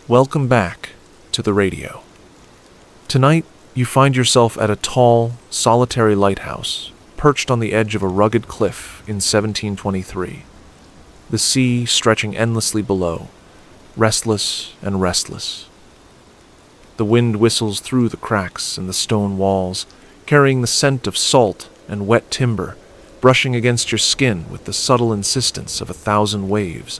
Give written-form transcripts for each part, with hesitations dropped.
Welcome back to the radio. Tonight, you find yourself at a tall, solitary lighthouse, perched on the edge of a rugged cliff in 1723. The sea stretching endlessly below, restless and restless. The wind whistles through the cracks in the stone walls, carrying the scent of salt and wet timber, brushing against your skin with the subtle insistence of 1,000 waves.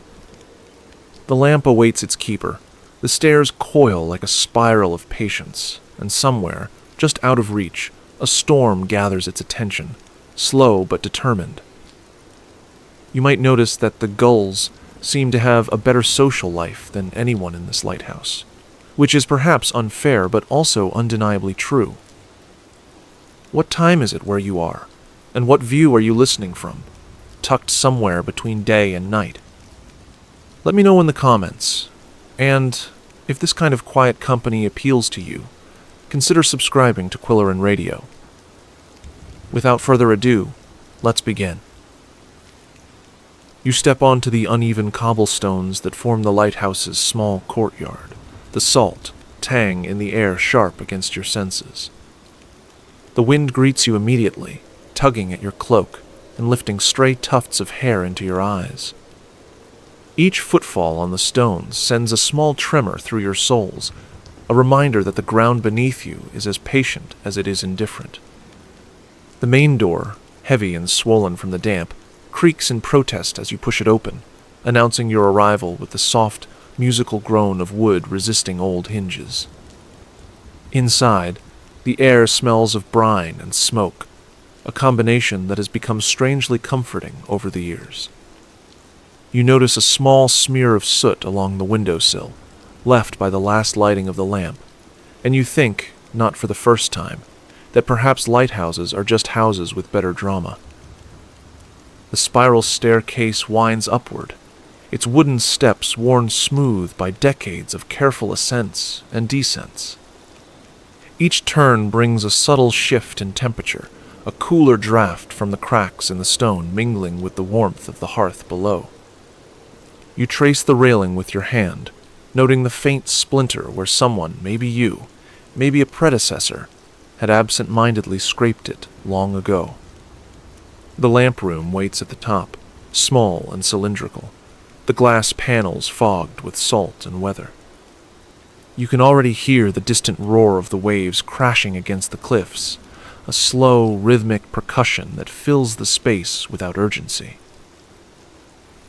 The lamp awaits its keeper. The stairs coil like a spiral of patience, and somewhere, just out of reach, a storm gathers its attention, slow but determined. You might notice that the gulls seem to have a better social life than anyone in this lighthouse, which is perhaps unfair but also undeniably true. What time is it where you are, and what view are you listening from, tucked somewhere between day and night? Let me know in the comments, and if this kind of quiet company appeals to you, consider subscribing to Quilloren Radio. Without further ado, let's begin. You step onto the uneven cobblestones that form the lighthouse's small courtyard, the salt, tang in the air sharp against your senses. The wind greets you immediately, tugging at your cloak and lifting stray tufts of hair into your eyes. Each footfall on the stones sends a small tremor through your soles, a reminder that the ground beneath you is as patient as it is indifferent. The main door, heavy and swollen from the damp, creaks in protest as you push it open, announcing your arrival with the soft, musical groan of wood resisting old hinges. Inside, the air smells of brine and smoke, a combination that has become strangely comforting over the years. You notice a small smear of soot along the windowsill, left by the last lighting of the lamp, and you think, not for the first time, that perhaps lighthouses are just houses with better drama. The spiral staircase winds upward, its wooden steps worn smooth by decades of careful ascents and descents. Each turn brings a subtle shift in temperature, a cooler draft from the cracks in the stone mingling with the warmth of the hearth below. You trace the railing with your hand, noting the faint splinter where someone, maybe you, maybe a predecessor, had absent-mindedly scraped it long ago. The lamp room waits at the top, small and cylindrical, the glass panels fogged with salt and weather. You can already hear the distant roar of the waves crashing against the cliffs, a slow, rhythmic percussion that fills the space without urgency.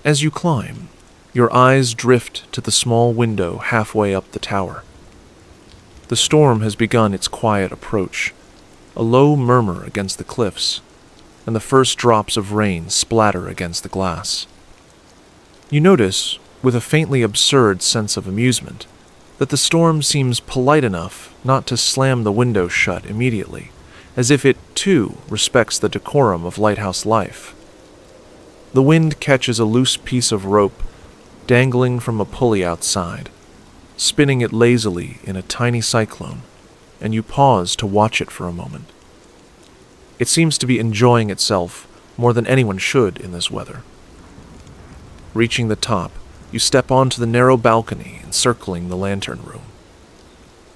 As you climb, your eyes drift to the small window halfway up the tower. The storm has begun its quiet approach, a low murmur against the cliffs, and the first drops of rain splatter against the glass. You notice, with a faintly absurd sense of amusement, that the storm seems polite enough not to slam the window shut immediately, as if it, too, respects the decorum of lighthouse life. The wind catches a loose piece of rope dangling from a pulley outside, spinning it lazily in a tiny cyclone, and you pause to watch it for a moment. It seems to be enjoying itself more than anyone should in this weather. Reaching the top, you step onto the narrow balcony encircling the lantern room.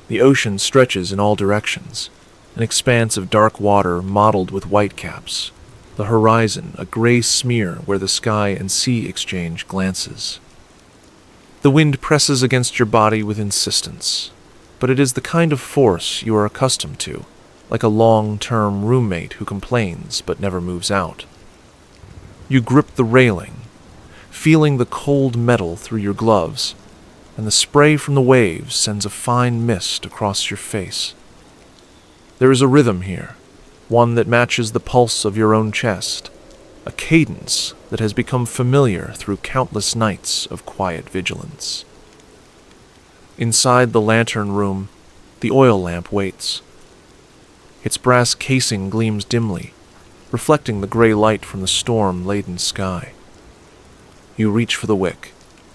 The ocean stretches in all directions, an expanse of dark water mottled with whitecaps, the horizon a gray smear where the sky and sea exchange glances. The wind presses against your body with insistence, but it is the kind of force you are accustomed to, like a long-term roommate who complains but never moves out. You grip the railing, feeling the cold metal through your gloves, and the spray from the waves sends a fine mist across your face. There is a rhythm here, one that matches the pulse of your own chest, a cadence that has become familiar through countless nights of quiet vigilance. Inside the lantern room, the oil lamp waits. Its brass casing gleams dimly, reflecting the gray light from the storm-laden sky. You reach for the wick,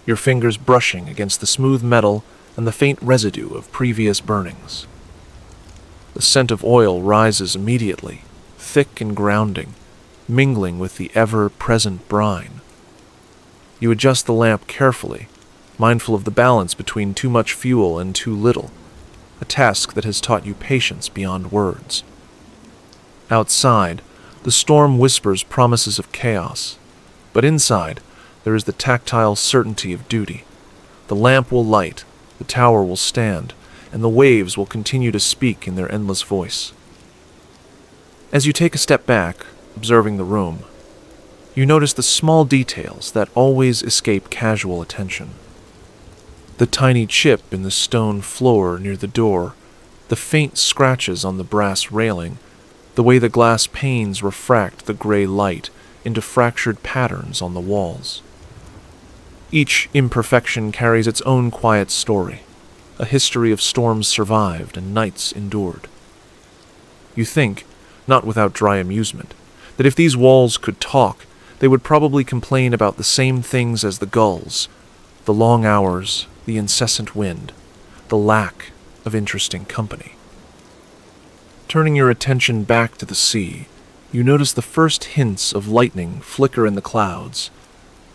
your fingers brushing against the smooth metal and the faint residue of previous burnings. The scent of oil rises immediately, thick and grounding, mingling with the ever-present brine. You adjust the lamp carefully, mindful of the balance between too much fuel and too little, a task that has taught you patience beyond words. Outside, the storm whispers promises of chaos, but inside, there is the tactile certainty of duty. The lamp will light, the tower will stand, and the waves will continue to speak in their endless voice. As you take a step back, observing the room, you notice the small details that always escape casual attention. The tiny chip in the stone floor near the door, the faint scratches on the brass railing, the way the glass panes refract the gray light into fractured patterns on the walls. Each imperfection carries its own quiet story, a history of storms survived and nights endured. You think, not without dry amusement, that if these walls could talk, they would probably complain about the same things as the gulls, the long hours, the incessant wind, the lack of interesting company. Turning your attention back to the sea, you notice the first hints of lightning flicker in the clouds.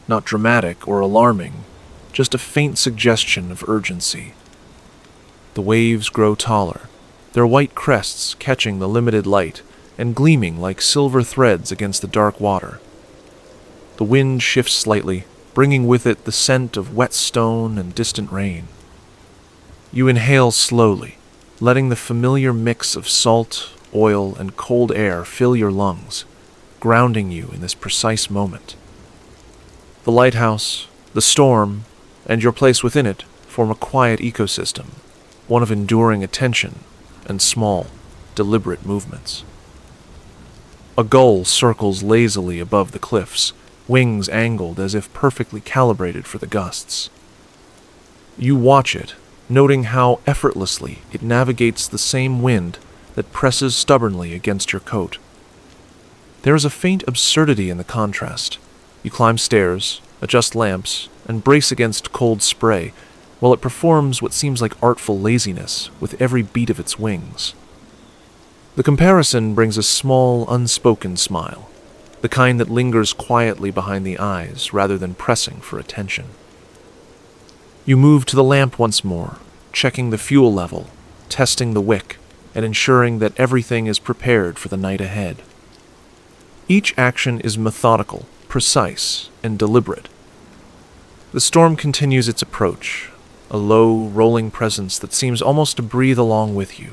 Not dramatic or alarming, just a faint suggestion of urgency. The waves grow taller, their white crests catching the limited light and gleaming like silver threads against the dark water. The wind shifts slightly, bringing with it the scent of wet stone and distant rain. You inhale slowly, letting the familiar mix of salt, oil, and cold air fill your lungs, grounding you in this precise moment. The lighthouse, the storm, and your place within it form a quiet ecosystem, one of enduring attention and small, deliberate movements. A gull circles lazily above the cliffs, wings angled as if perfectly calibrated for the gusts. You watch it, noting how effortlessly it navigates the same wind that presses stubbornly against your coat. There is a faint absurdity in the contrast. You climb stairs, adjust lamps, and brace against cold spray, while it performs what seems like artful laziness with every beat of its wings. The comparison brings a small, unspoken smile, the kind that lingers quietly behind the eyes rather than pressing for attention. You move to the lamp once more, checking the fuel level, testing the wick, and ensuring that everything is prepared for the night ahead. Each action is methodical, precise, and deliberate. The storm continues its approach, a low, rolling presence that seems almost to breathe along with you.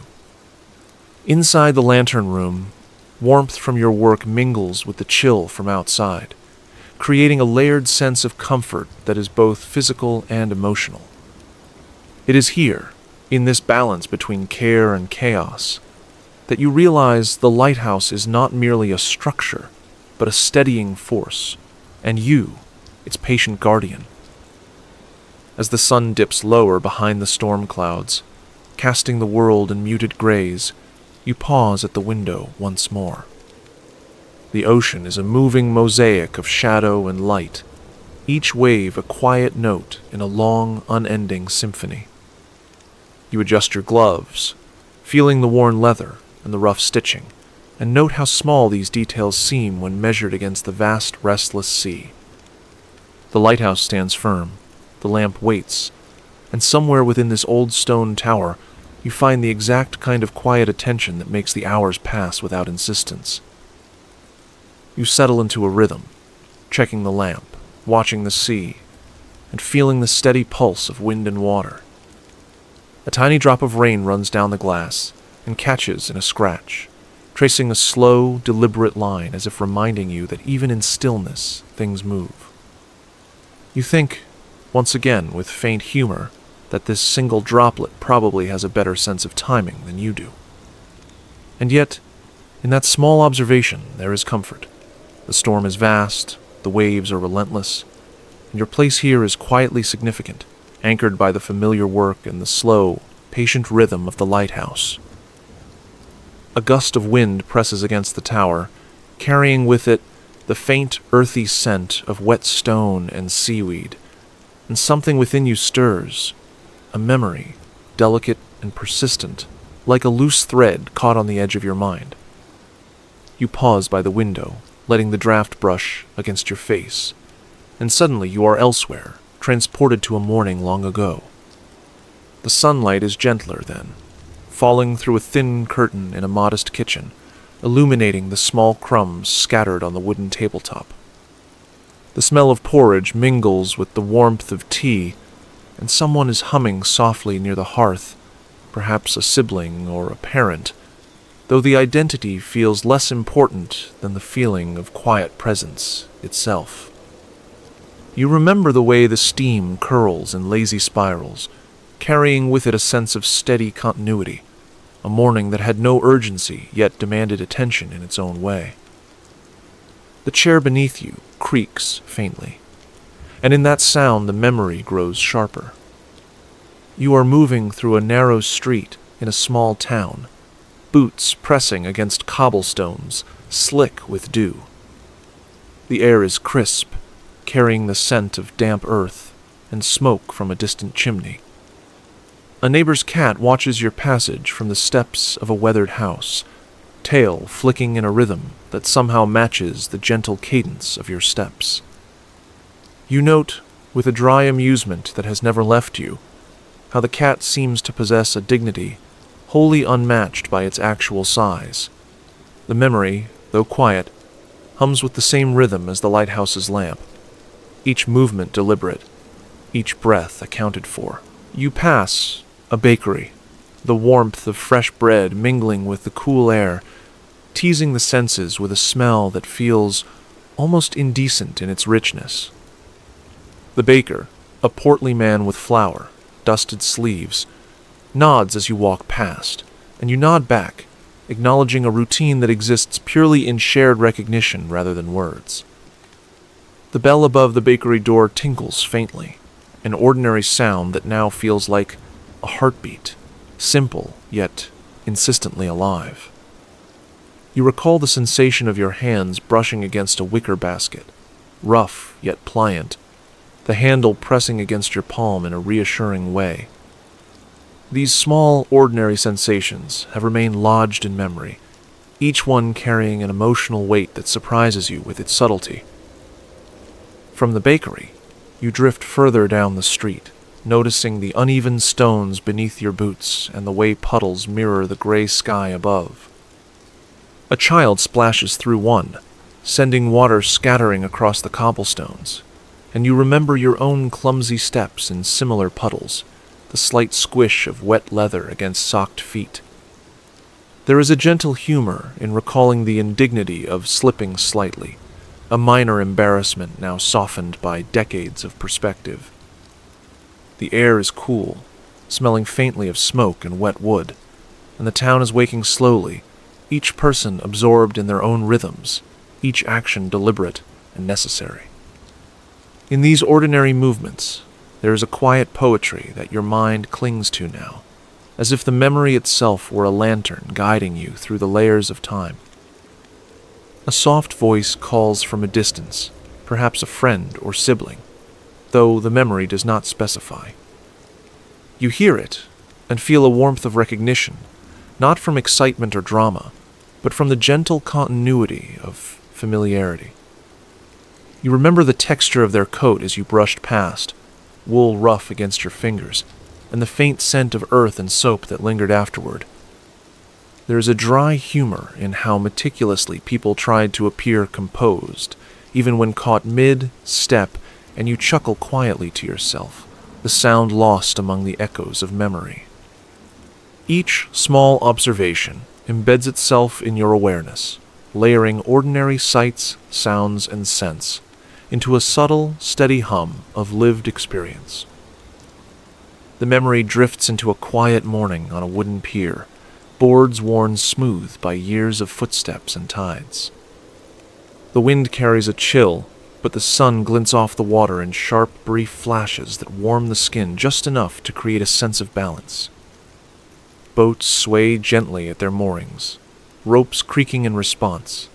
Inside the lantern room, warmth from your work mingles with the chill from outside, creating a layered sense of comfort that is both physical and emotional. It is here, in this balance between care and chaos, that you realize the lighthouse is not merely a structure, but a steadying force, and you, its patient guardian. As the sun dips lower behind the storm clouds, casting the world in muted grays, you pause at the window once more. The ocean is a moving mosaic of shadow and light, each wave a quiet note in a long, unending symphony. You adjust your gloves, feeling the worn leather and the rough stitching, and note how small these details seem when measured against the vast, restless sea. The lighthouse stands firm, the lamp waits, and somewhere within this old stone tower, you find the exact kind of quiet attention that makes the hours pass without insistence. You settle into a rhythm, checking the lamp, watching the sea, and feeling the steady pulse of wind and water. A tiny drop of rain runs down the glass and catches in a scratch, tracing a slow, deliberate line as if reminding you that even in stillness, things move. You think, once again with faint humor, that this single droplet probably has a better sense of timing than you do. And yet, in that small observation, there is comfort. The storm is vast, the waves are relentless, and your place here is quietly significant, anchored by the familiar work and the slow, patient rhythm of the lighthouse. A gust of wind presses against the tower, carrying with it the faint, earthy scent of wet stone and seaweed, and something within you stirs, a memory, delicate and persistent, like a loose thread caught on the edge of your mind. You pause by the window, letting the draft brush against your face, and suddenly you are elsewhere, transported to a morning long ago. The sunlight is gentler then, falling through a thin curtain in a modest kitchen, illuminating the small crumbs scattered on the wooden tabletop. The smell of porridge mingles with the warmth of tea, and someone is humming softly near the hearth, perhaps a sibling or a parent, though the identity feels less important than the feeling of quiet presence itself. You remember the way the steam curls in lazy spirals, carrying with it a sense of steady continuity, a morning that had no urgency yet demanded attention in its own way. The chair beneath you creaks faintly, and in that sound the memory grows sharper. You are moving through a narrow street in a small town, boots pressing against cobblestones, slick with dew. The air is crisp, carrying the scent of damp earth and smoke from a distant chimney. A neighbor's cat watches your passage from the steps of a weathered house, tail flicking in a rhythm that somehow matches the gentle cadence of your steps. You note, with a dry amusement that has never left you, how the cat seems to possess a dignity wholly unmatched by its actual size. The memory, though quiet, hums with the same rhythm as the lighthouse's lamp, each movement deliberate, each breath accounted for. You pass a bakery, the warmth of fresh bread mingling with the cool air, teasing the senses with a smell that feels almost indecent in its richness. The baker, a portly man with flour, dusted sleeves, nods as you walk past, and you nod back, acknowledging a routine that exists purely in shared recognition rather than words. The bell above the bakery door tinkles faintly, an ordinary sound that now feels like a heartbeat, simple yet insistently alive. You recall the sensation of your hands brushing against a wicker basket, rough yet pliant, the handle pressing against your palm in a reassuring way. These small, ordinary sensations have remained lodged in memory, each one carrying an emotional weight that surprises you with its subtlety. From the bakery, you drift further down the street, noticing the uneven stones beneath your boots and the way puddles mirror the gray sky above. A child splashes through one, sending water scattering across the cobblestones, and you remember your own clumsy steps in similar puddles, the slight squish of wet leather against socked feet. There is a gentle humor in recalling the indignity of slipping slightly, a minor embarrassment now softened by decades of perspective. The air is cool, smelling faintly of smoke and wet wood, and the town is waking slowly, each person absorbed in their own rhythms, each action deliberate and necessary. In these ordinary movements, there is a quiet poetry that your mind clings to now, as if the memory itself were a lantern guiding you through the layers of time. A soft voice calls from a distance, perhaps a friend or sibling, though the memory does not specify. You hear it and feel a warmth of recognition, not from excitement or drama, but from the gentle continuity of familiarity. You remember the texture of their coat as you brushed past, wool rough against your fingers, and the faint scent of earth and soap that lingered afterward. There is a dry humor in how meticulously people tried to appear composed, even when caught mid-step, and you chuckle quietly to yourself, the sound lost among the echoes of memory. Each small observation embeds itself in your awareness, layering ordinary sights, sounds, and scents into a subtle, steady hum of lived experience. The memory drifts into a quiet morning on a wooden pier, boards worn smooth by years of footsteps and tides. The wind carries a chill, but the sun glints off the water in sharp, brief flashes that warm the skin just enough to create a sense of balance. Boats sway gently at their moorings, ropes creaking in response,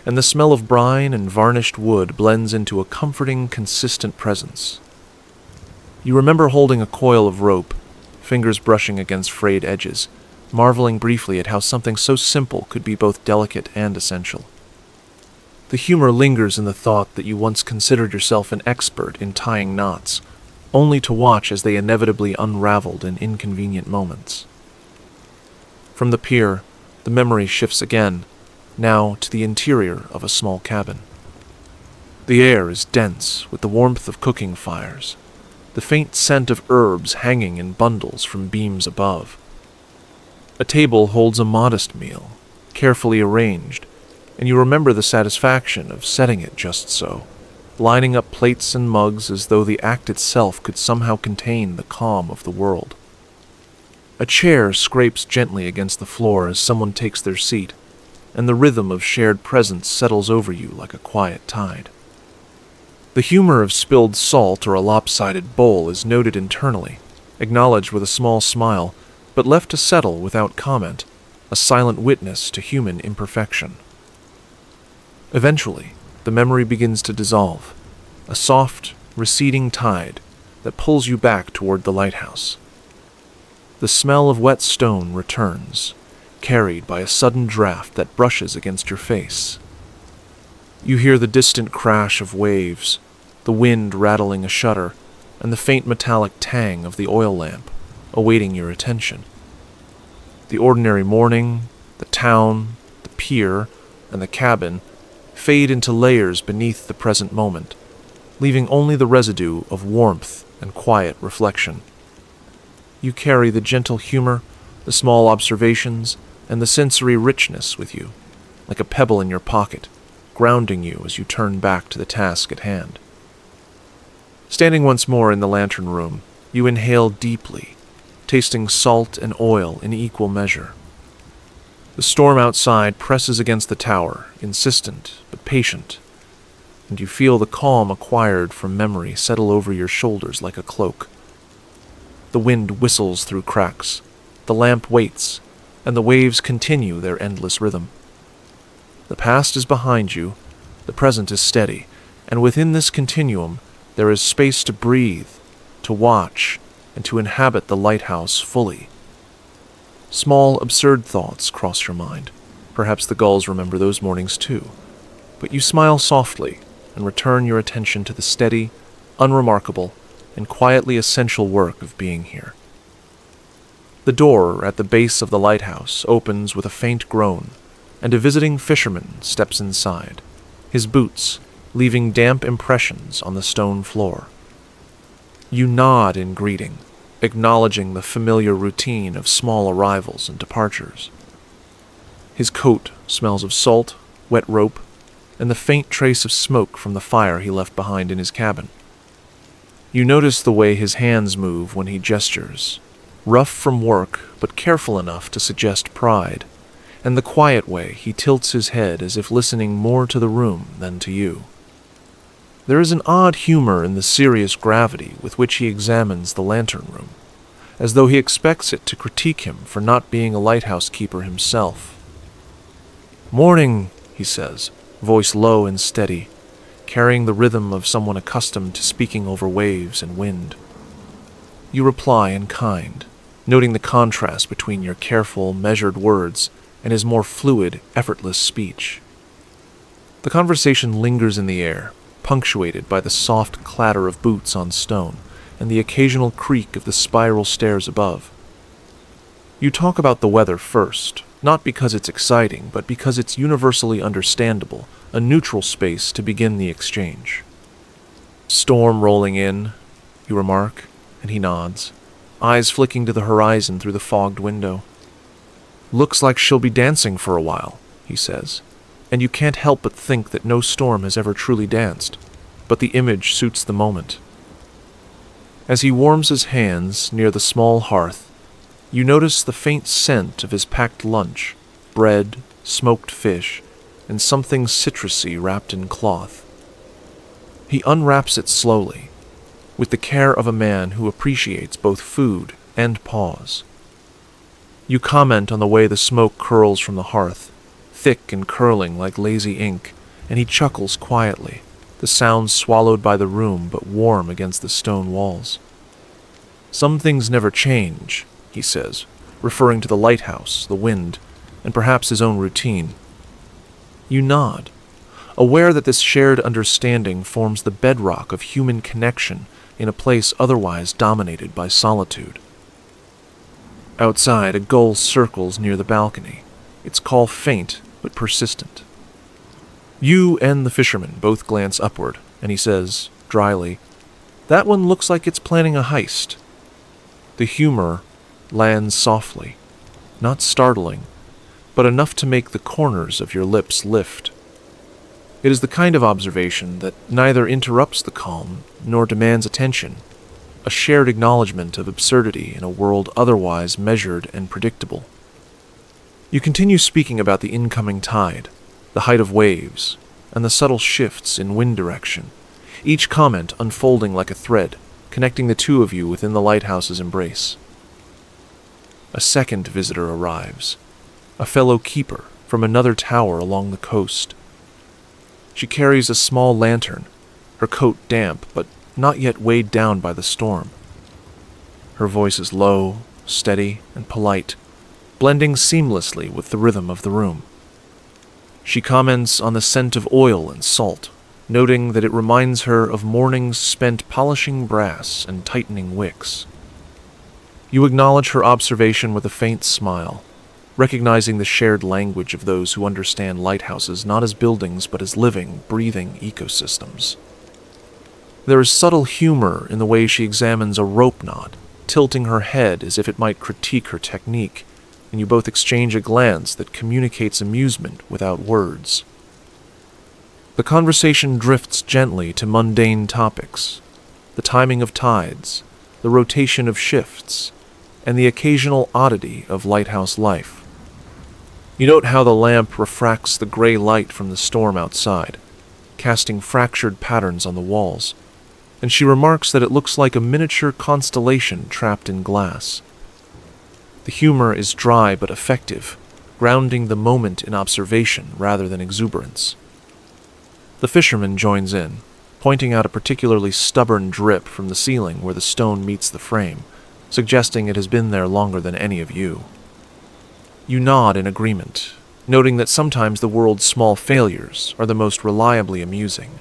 and the smell of brine and varnished wood blends into a comforting, consistent presence. You remember holding a coil of rope, fingers brushing against frayed edges, marveling briefly at how something so simple could be both delicate and essential. The humor lingers in the thought that you once considered yourself an expert in tying knots, only to watch as they inevitably unraveled in inconvenient moments. From the pier, the memory shifts again, now to the interior of a small cabin. The air is dense with the warmth of cooking fires, the faint scent of herbs hanging in bundles from beams above. A table holds a modest meal, carefully arranged, and you remember the satisfaction of setting it just so, lining up plates and mugs as though the act itself could somehow contain the calm of the world. A chair scrapes gently against the floor as someone takes their seat, and the rhythm of shared presence settles over you like a quiet tide. The humor of spilled salt or a lopsided bowl is noted internally, acknowledged with a small smile, but left to settle without comment, a silent witness to human imperfection. Eventually, the memory begins to dissolve, a soft, receding tide that pulls you back toward the lighthouse. The smell of wet stone returns, carried by a sudden draft that brushes against your face. You hear the distant crash of waves, the wind rattling a shutter, and the faint metallic tang of the oil lamp, awaiting your attention. The ordinary morning, the town, the pier, and the cabin fade into layers beneath the present moment, leaving only the residue of warmth and quiet reflection. You carry the gentle humor, the small observations, and the sensory richness with you, like a pebble in your pocket, grounding you as you turn back to the task at hand. Standing once more in the lantern room, you inhale deeply, tasting salt and oil in equal measure. The storm outside presses against the tower, insistent but patient, and you feel the calm acquired from memory settle over your shoulders like a cloak. The wind whistles through cracks, the lamp waits, and the waves continue their endless rhythm. The past is behind you, the present is steady, and within this continuum there is space to breathe, to watch, and to inhabit the lighthouse fully. Small, absurd thoughts cross your mind. Perhaps the gulls remember those mornings too. But you smile softly and return your attention to the steady, unremarkable, and quietly essential work of being here. The door at the base of the lighthouse opens with a faint groan, and a visiting fisherman steps inside, his boots leaving damp impressions on the stone floor. You nod in greeting, acknowledging the familiar routine of small arrivals and departures. His coat smells of salt, wet rope, and the faint trace of smoke from the fire he left behind in his cabin. You notice the way his hands move when he gestures, rough from work but careful enough to suggest pride, and the quiet way he tilts his head as if listening more to the room than to you. There is an odd humor in the serious gravity with which he examines the lantern room, as though he expects it to critique him for not being a lighthouse keeper himself. "Morning," he says, voice low and steady, carrying the rhythm of someone accustomed to speaking over waves and wind. You reply in kind, noting the contrast between your careful, measured words and his more fluid, effortless speech. The conversation lingers in the air, punctuated by the soft clatter of boots on stone and the occasional creak of the spiral stairs above. You talk about the weather first, not because it's exciting, but because it's universally understandable, a neutral space to begin the exchange. "Storm rolling in," you remark, and he nods, eyes flicking to the horizon through the fogged window. "Looks like she'll be dancing for a while," he says, and you can't help but think that no storm has ever truly danced, but the image suits the moment. As he warms his hands near the small hearth, you notice the faint scent of his packed lunch, bread, smoked fish, and something citrusy wrapped in cloth. He unwraps it slowly, with the care of a man who appreciates both food and pause. You comment on the way the smoke curls from the hearth, thick and curling like lazy ink, and he chuckles quietly, the sound swallowed by the room but warm against the stone walls. "Some things never change," he says, referring to the lighthouse, the wind, and perhaps his own routine. You nod, aware that this shared understanding forms the bedrock of human connection in a place otherwise dominated by solitude. Outside, a gull circles near the balcony, its call faint but persistent. You and the fisherman both glance upward, and he says, dryly, "That one looks like it's planning a heist." The humor lands softly, not startling, but enough to make the corners of your lips lift. It is the kind of observation that neither interrupts the calm nor demands attention, a shared acknowledgement of absurdity in a world otherwise measured and predictable. You continue speaking about the incoming tide, the height of waves, and the subtle shifts in wind direction, each comment unfolding like a thread, connecting the two of you within the lighthouse's embrace. A second visitor arrives, a fellow keeper from another tower along the coast. She carries a small lantern, her coat damp but not yet weighed down by the storm. Her voice is low, steady, and polite, blending seamlessly with the rhythm of the room. She comments on the scent of oil and salt, noting that it reminds her of mornings spent polishing brass and tightening wicks. You acknowledge her observation with a faint smile, recognizing the shared language of those who understand lighthouses not as buildings but as living, breathing ecosystems. There is subtle humor in the way she examines a rope knot, tilting her head as if it might critique her technique, and you both exchange a glance that communicates amusement without words. The conversation drifts gently to mundane topics, the timing of tides, the rotation of shifts, and the occasional oddity of lighthouse life. You note how the lamp refracts the gray light from the storm outside, casting fractured patterns on the walls, and she remarks that it looks like a miniature constellation trapped in glass. The humor is dry but effective, grounding the moment in observation rather than exuberance. The fisherman joins in, pointing out a particularly stubborn drip from the ceiling where the stone meets the frame, suggesting it has been there longer than any of you. You nod in agreement, noting that sometimes the world's small failures are the most reliably amusing.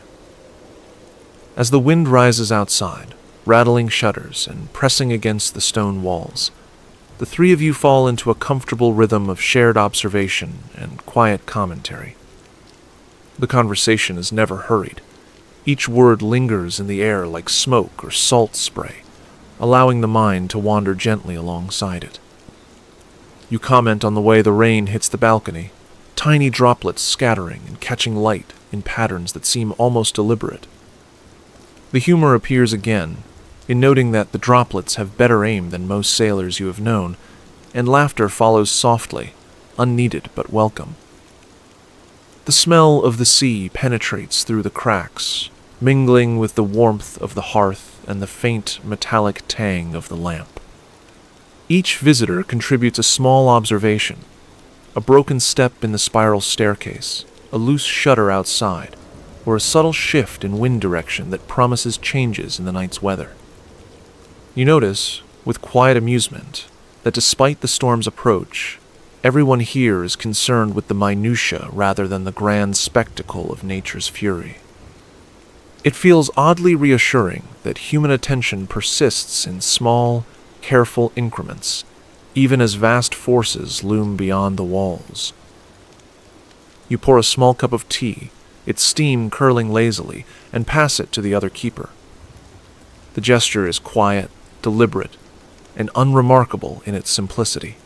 As the wind rises outside, rattling shutters and pressing against the stone walls, the three of you fall into a comfortable rhythm of shared observation and quiet commentary. The conversation is never hurried. Each word lingers in the air like smoke or salt spray, allowing the mind to wander gently alongside it. You comment on the way the rain hits the balcony, tiny droplets scattering and catching light in patterns that seem almost deliberate. The humor appears again, in noting that the droplets have better aim than most sailors you have known, and laughter follows softly, unneeded but welcome. The smell of the sea penetrates through the cracks, mingling with the warmth of the hearth and the faint metallic tang of the lamp. Each visitor contributes a small observation, a broken step in the spiral staircase, a loose shutter outside, or a subtle shift in wind direction that promises changes in the night's weather. You notice, with quiet amusement, that despite the storm's approach, everyone here is concerned with the minutiae rather than the grand spectacle of nature's fury. It feels oddly reassuring that human attention persists in small, careful increments, even as vast forces loom beyond the walls. You pour a small cup of tea, its steam curling lazily, and pass it to the other keeper. The gesture is quiet, deliberate, and unremarkable in its simplicity.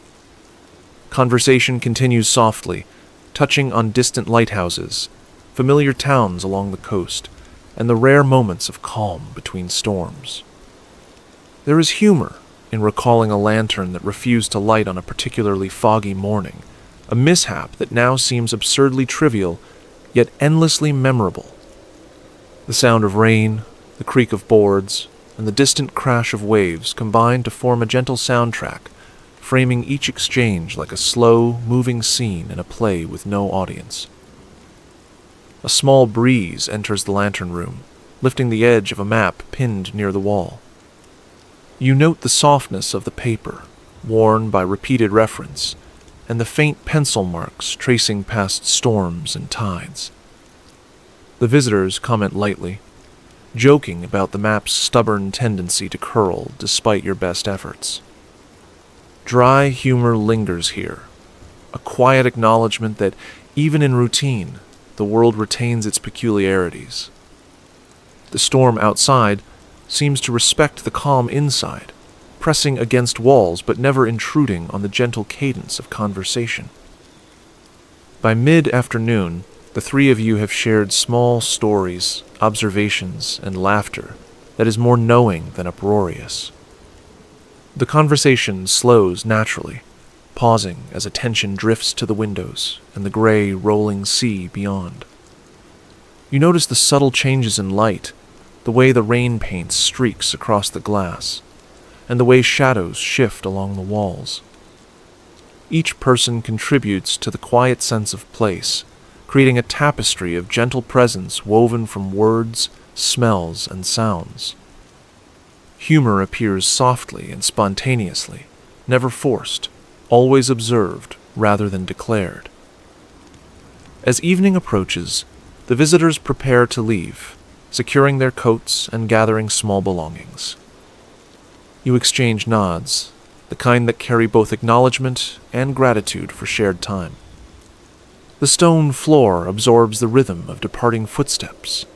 Conversation continues softly, touching on distant lighthouses, familiar towns along the coast, and the rare moments of calm between storms. There is humor in recalling a lantern that refused to light on a particularly foggy morning, a mishap that now seems absurdly trivial, yet endlessly memorable. The sound of rain, the creak of boards, and the distant crash of waves combine to form a gentle soundtrack, framing each exchange like a slow, moving scene in a play with no audience. A small breeze enters the lantern room, lifting the edge of a map pinned near the wall. You note the softness of the paper, worn by repeated reference, and the faint pencil marks tracing past storms and tides. The visitors comment lightly, joking about the map's stubborn tendency to curl despite your best efforts. Dry humor lingers here, a quiet acknowledgement that even in routine, the world retains its peculiarities. The storm outside seems to respect the calm inside, pressing against walls but never intruding on the gentle cadence of conversation. By mid-afternoon, the three of you have shared small stories, observations, and laughter that is more knowing than uproarious. The conversation slows naturally, pausing as attention drifts to the windows and the gray, rolling sea beyond. You notice the subtle changes in light, the way the rain paints streaks across the glass, and the way shadows shift along the walls. Each person contributes to the quiet sense of place, creating a tapestry of gentle presence woven from words, smells, and sounds. Humor appears softly and spontaneously, never forced, always observed rather than declared. As evening approaches, the visitors prepare to leave, securing their coats and gathering small belongings. You exchange nods, the kind that carry both acknowledgement and gratitude for shared time. The stone floor absorbs the rhythm of departing footsteps,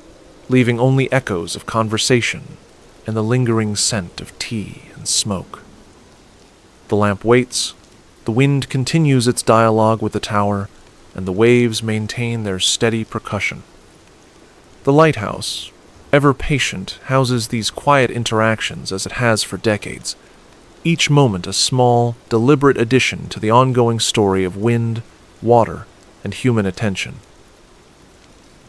leaving only echoes of conversation and the lingering scent of tea and smoke. The lamp waits, the wind continues its dialogue with the tower, and the waves maintain their steady percussion. The lighthouse, ever patient, houses these quiet interactions as it has for decades, each moment a small, deliberate addition to the ongoing story of wind, water, and human attention.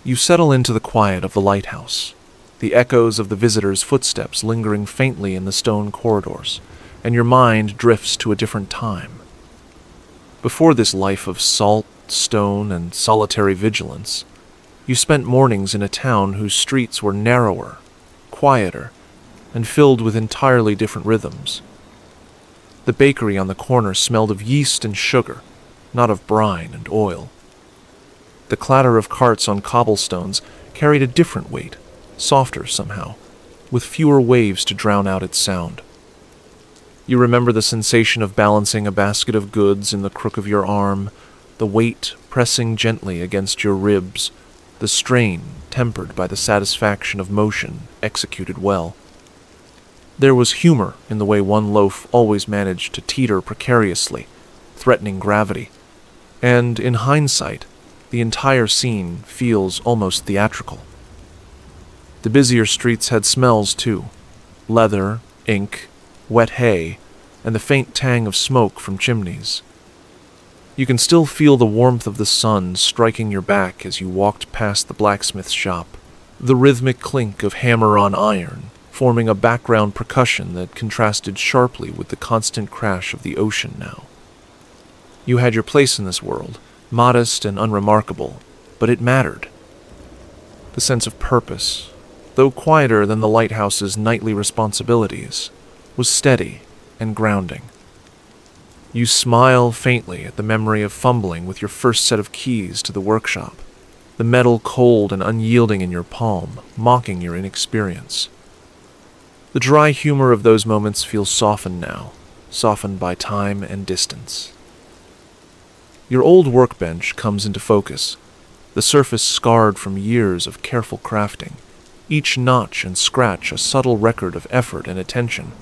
You settle into the quiet of the lighthouse, the echoes of the visitors' footsteps lingering faintly in the stone corridors, and your mind drifts to a different time. Before this life of salt, stone, and solitary vigilance, you spent mornings in a town whose streets were narrower, quieter, and filled with entirely different rhythms. The bakery on the corner smelled of yeast and sugar, not of brine and oil. The clatter of carts on cobblestones carried a different weight, softer somehow, with fewer waves to drown out its sound. You remember the sensation of balancing a basket of goods in the crook of your arm, the weight pressing gently against your ribs, the strain tempered by the satisfaction of motion executed well. There was humor in the way one loaf always managed to teeter precariously, threatening gravity, and, in hindsight, the entire scene feels almost theatrical. The busier streets had smells too: leather, ink, wet hay, and the faint tang of smoke from chimneys. You can still feel the warmth of the sun striking your back as you walked past the blacksmith's shop, the rhythmic clink of hammer on iron forming a background percussion that contrasted sharply with the constant crash of the ocean now. You had your place in this world, modest and unremarkable, but it mattered. The sense of purpose, though quieter than the lighthouse's nightly responsibilities, was steady and grounding. You smile faintly at the memory of fumbling with your first set of keys to the workshop, the metal cold and unyielding in your palm, mocking your inexperience. The dry humor of those moments feels softened now, softened by time and distance. Your old workbench comes into focus, the surface scarred from years of careful crafting, each notch and scratch a subtle record of effort and attention.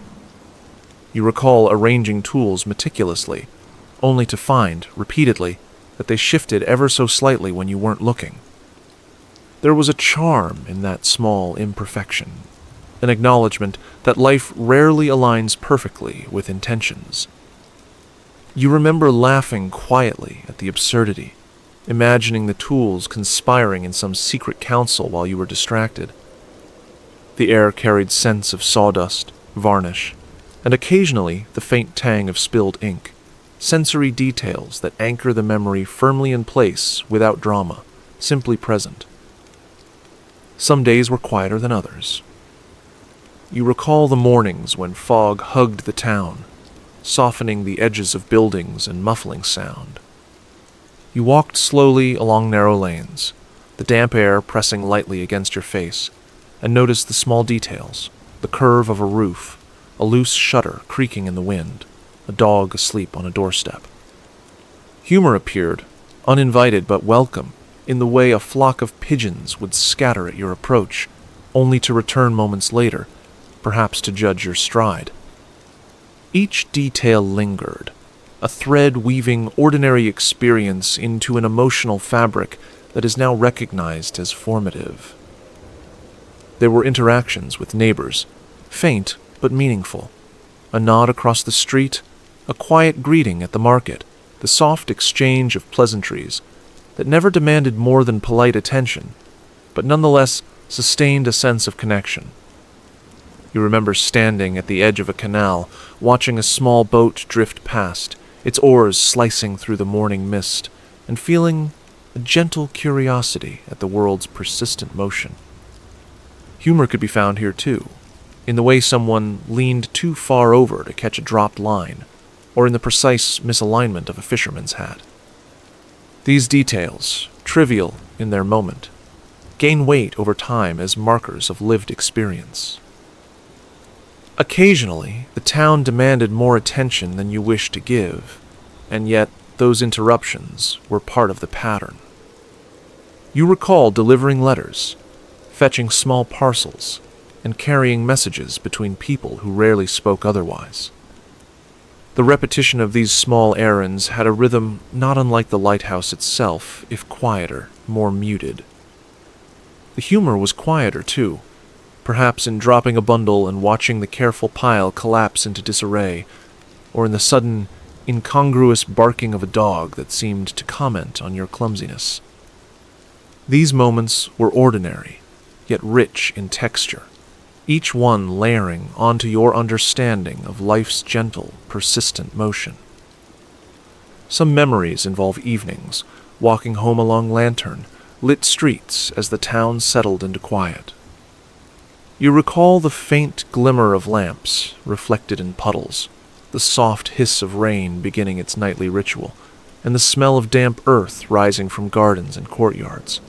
You recall arranging tools meticulously, only to find, repeatedly, that they shifted ever so slightly when you weren't looking. There was a charm in that small imperfection, an acknowledgement that life rarely aligns perfectly with intentions. You remember laughing quietly at the absurdity, imagining the tools conspiring in some secret council while you were distracted. The air carried scents of sawdust, varnish, and occasionally the faint tang of spilled ink, sensory details that anchor the memory firmly in place without drama, simply present. Some days were quieter than others. You recall the mornings when fog hugged the town, softening the edges of buildings and muffling sound. You walked slowly along narrow lanes, the damp air pressing lightly against your face, and noticed the small details, the curve of a roof, a loose shutter creaking in the wind, a dog asleep on a doorstep. Humor appeared, uninvited but welcome, in the way a flock of pigeons would scatter at your approach, only to return moments later, perhaps to judge your stride. Each detail lingered, a thread weaving ordinary experience into an emotional fabric that is now recognized as formative. There were interactions with neighbors, faint but meaningful. A nod across the street, a quiet greeting at the market, the soft exchange of pleasantries that never demanded more than polite attention, but nonetheless sustained a sense of connection. You remember standing at the edge of a canal, watching a small boat drift past, its oars slicing through the morning mist, and feeling a gentle curiosity at the world's persistent motion. Humor could be found here too, in the way someone leaned too far over to catch a dropped line, or in the precise misalignment of a fisherman's hat. These details, trivial in their moment, gain weight over time as markers of lived experience. Occasionally, the town demanded more attention than you wished to give, and yet those interruptions were part of the pattern. You recall delivering letters, fetching small parcels, and carrying messages between people who rarely spoke otherwise. The repetition of these small errands had a rhythm not unlike the lighthouse itself, if quieter, more muted. The humor was quieter, too, perhaps in dropping a bundle and watching the careful pile collapse into disarray, or in the sudden, incongruous barking of a dog that seemed to comment on your clumsiness. These moments were ordinary, yet rich in texture, each one layering onto your understanding of life's gentle, persistent motion. Some memories involve evenings, walking home along lantern-lit streets as the town settled into quiet. You recall the faint glimmer of lamps reflected in puddles, the soft hiss of rain beginning its nightly ritual, and the smell of damp earth rising from gardens and courtyards.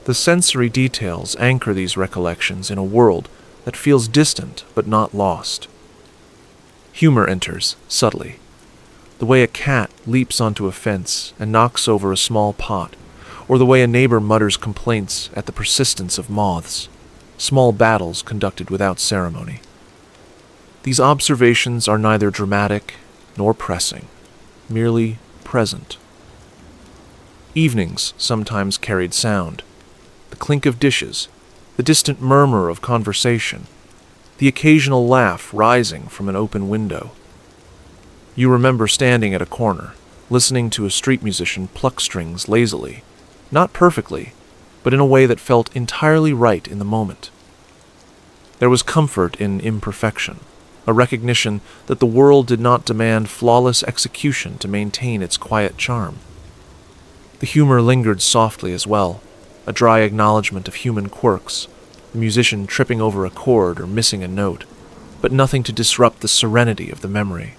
The sensory details anchor these recollections in a world that feels distant but not lost. Humor enters, subtly, the way a cat leaps onto a fence and knocks over a small pot, or the way a neighbor mutters complaints at the persistence of moths, small battles conducted without ceremony. These observations are neither dramatic nor pressing, merely present. Evenings sometimes carried sound, the clink of dishes, the distant murmur of conversation, the occasional laugh rising from an open window. You remember standing at a corner, listening to a street musician pluck strings lazily, not perfectly, but in a way that felt entirely right in the moment. There was comfort in imperfection, a recognition that the world did not demand flawless execution to maintain its quiet charm. The humor lingered softly as well, a dry acknowledgement of human quirks, the musician tripping over a chord or missing a note, but nothing to disrupt the serenity of the memory.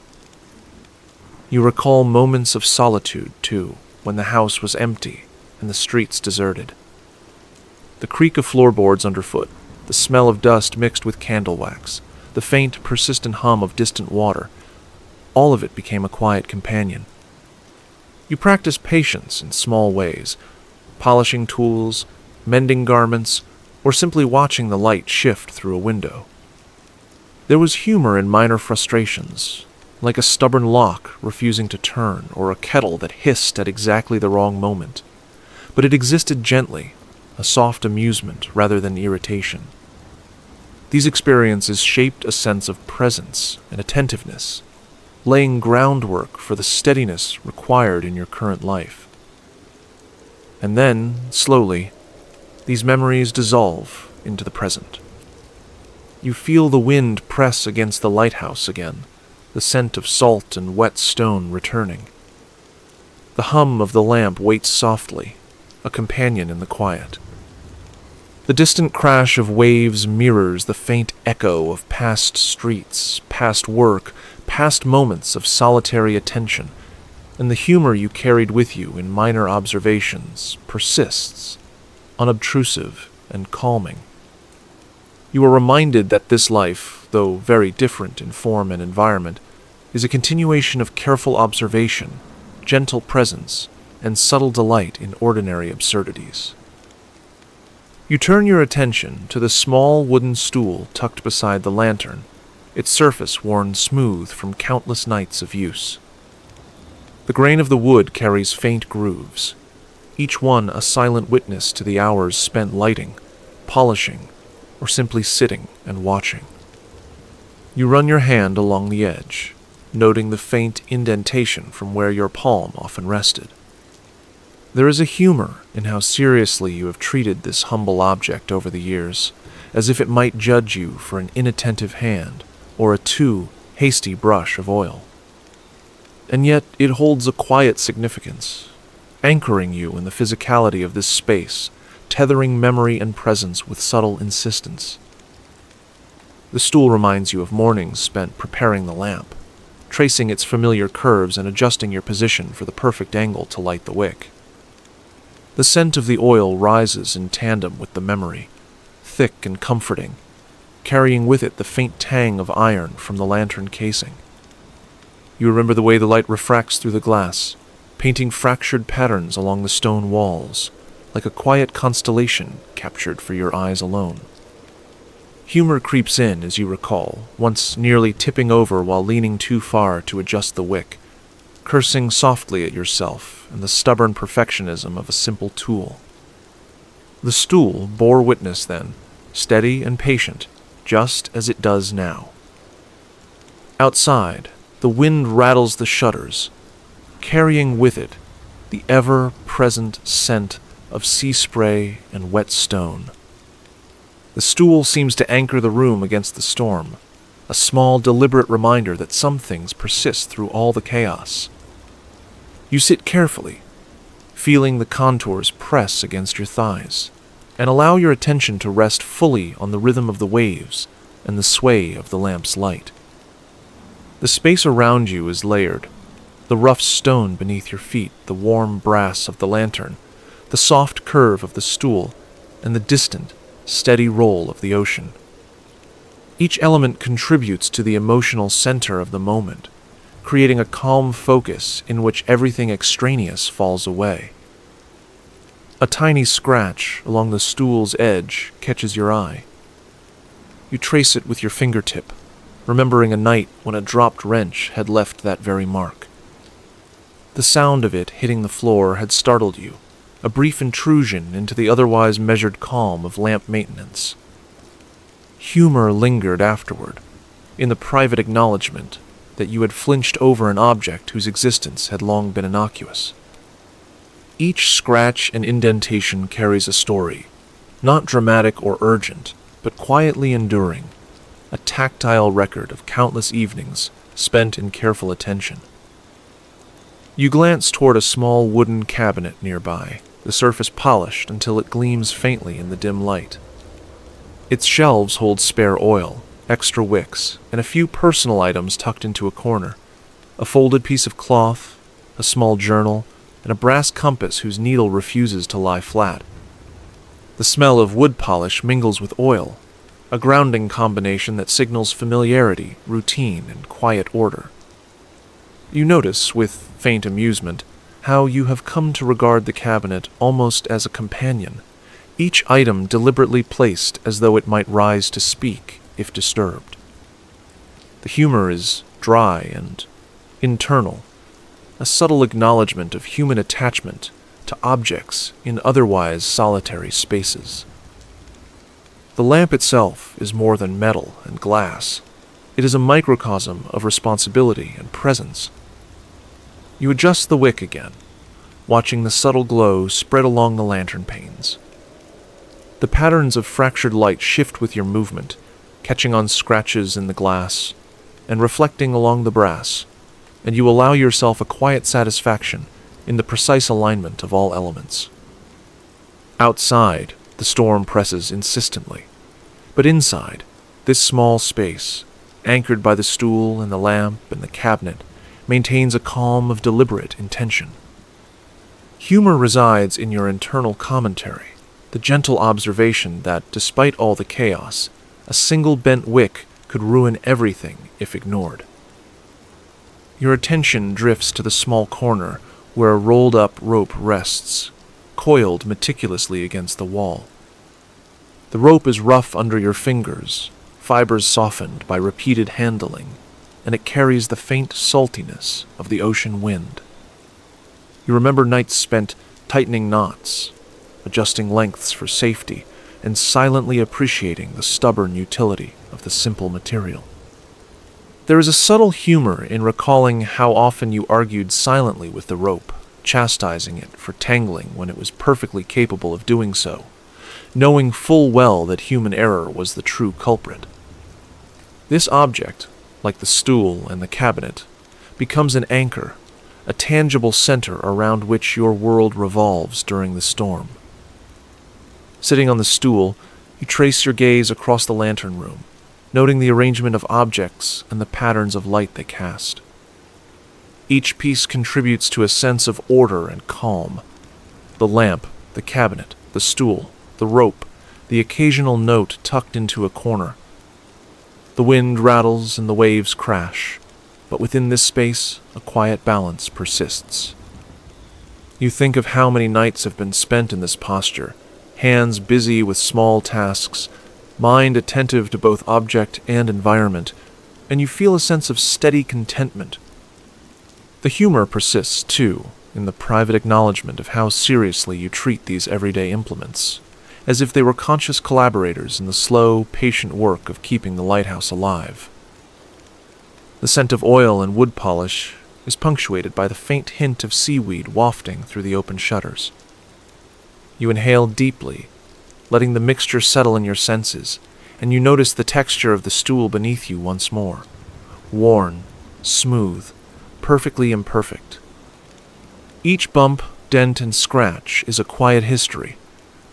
You recall moments of solitude, too, when the house was empty and the streets deserted. The creak of floorboards underfoot, the smell of dust mixed with candle wax, the faint, persistent hum of distant water, all of it became a quiet companion. You practiced patience in small ways, polishing tools, mending garments, or simply watching the light shift through a window. There was humor in minor frustrations, like a stubborn lock refusing to turn or a kettle that hissed at exactly the wrong moment, but it existed gently, a soft amusement rather than irritation. These experiences shaped a sense of presence and attentiveness, laying groundwork for the steadiness required in your current life. And then, slowly, these memories dissolve into the present. You feel the wind press against the lighthouse again, the scent of salt and wet stone returning. The hum of the lamp waits softly, a companion in the quiet. The distant crash of waves mirrors the faint echo of past streets, past work, past moments of solitary attention, and the humor you carried with you in minor observations persists, unobtrusive and calming. You are reminded that this life, though very different in form and environment, is a continuation of careful observation, gentle presence, and subtle delight in ordinary absurdities. You turn your attention to the small wooden stool tucked beside the lantern, its surface worn smooth from countless nights of use. The grain of the wood carries faint grooves, each one a silent witness to the hours spent lighting, polishing, or simply sitting and watching. You run your hand along the edge, noting the faint indentation from where your palm often rested. There is a humor in how seriously you have treated this humble object over the years, as if it might judge you for an inattentive hand or a too hasty brush of oil. And yet it holds a quiet significance, anchoring you in the physicality of this space, tethering memory and presence with subtle insistence. The stool reminds you of mornings spent preparing the lamp, tracing its familiar curves and adjusting your position for the perfect angle to light the wick. The scent of the oil rises in tandem with the memory, thick and comforting, carrying with it the faint tang of iron from the lantern casing. You remember the way the light refracts through the glass, painting fractured patterns along the stone walls, like a quiet constellation captured for your eyes alone. Humor creeps in as you recall, once nearly tipping over while leaning too far to adjust the wick, cursing softly at yourself and the stubborn perfectionism of a simple tool. The stool bore witness then, steady and patient, just as it does now. Outside, the wind rattles the shutters, carrying with it the ever-present scent of sea spray and wet stone. The stool seems to anchor the room against the storm, a small, deliberate reminder that some things persist through all the chaos. You sit carefully, feeling the contours press against your thighs, and allow your attention to rest fully on the rhythm of the waves and the sway of the lamp's light. The space around you is layered, the rough stone beneath your feet, the warm brass of the lantern, the soft curve of the stool, and the distant, steady roll of the ocean. Each element contributes to the emotional center of the moment, creating a calm focus in which everything extraneous falls away. A tiny scratch along the stool's edge catches your eye. You trace it with your fingertip, remembering a night when a dropped wrench had left that very mark. The sound of it hitting the floor had startled you, a brief intrusion into the otherwise measured calm of lamp maintenance. Humor lingered afterward, in the private acknowledgement that you had flinched over an object whose existence had long been innocuous. Each scratch and indentation carries a story, not dramatic or urgent, but quietly enduring, a tactile record of countless evenings spent in careful attention. You glance toward a small wooden cabinet nearby, the surface polished until it gleams faintly in the dim light. Its shelves hold spare oil, extra wicks, and a few personal items tucked into a corner, a folded piece of cloth, a small journal, and a brass compass whose needle refuses to lie flat. The smell of wood polish mingles with oil, a grounding combination that signals familiarity, routine, and quiet order. You notice, with faint amusement, how you have come to regard the cabinet almost as a companion, each item deliberately placed as though it might rise to speak if disturbed. The humor is dry and internal, a subtle acknowledgement of human attachment to objects in otherwise solitary spaces. The lamp itself is more than metal and glass. It is a microcosm of responsibility and presence. You adjust the wick again, watching the subtle glow spread along the lantern panes. The patterns of fractured light shift with your movement, catching on scratches in the glass and reflecting along the brass, and you allow yourself a quiet satisfaction in the precise alignment of all elements. Outside, the storm presses insistently, but inside, this small space, anchored by the stool and the lamp and the cabinet, maintains a calm of deliberate intention. Humor resides in your internal commentary, the gentle observation that, despite all the chaos, A single bent wick could ruin everything if ignored. Your attention drifts to the small corner where a rolled-up rope rests, coiled meticulously against the wall. The rope is rough under your fingers, fibers softened by repeated handling, and it carries the faint saltiness of the ocean wind. You remember nights spent tightening knots, adjusting lengths for safety, and silently appreciating the stubborn utility of the simple material. There is a subtle humor in recalling how often you argued silently with the rope, chastising it for tangling when it was perfectly capable of doing so, knowing full well that human error was the true culprit. This object, like the stool and the cabinet, becomes an anchor, a tangible center around which your world revolves during the storm. Sitting on the stool, you trace your gaze across the lantern room, noting the arrangement of objects and the patterns of light they cast. Each piece contributes to a sense of order and calm. The lamp, the cabinet, the stool, the rope, the occasional note tucked into a corner. The wind rattles and the waves crash, but within this space, a quiet balance persists. You think of how many nights have been spent in this posture, hands busy with small tasks, mind attentive to both object and environment, and you feel a sense of steady contentment. The humor persists, too, in the private acknowledgement of how seriously you treat these everyday implements, as if they were conscious collaborators in the slow, patient work of keeping the lighthouse alive. The scent of oil and wood polish is punctuated by the faint hint of seaweed wafting through the open shutters. You inhale deeply, letting the mixture settle in your senses, and you notice the texture of the stool beneath you once more. Worn, smooth, perfectly imperfect. Each bump, dent, and scratch is a quiet history,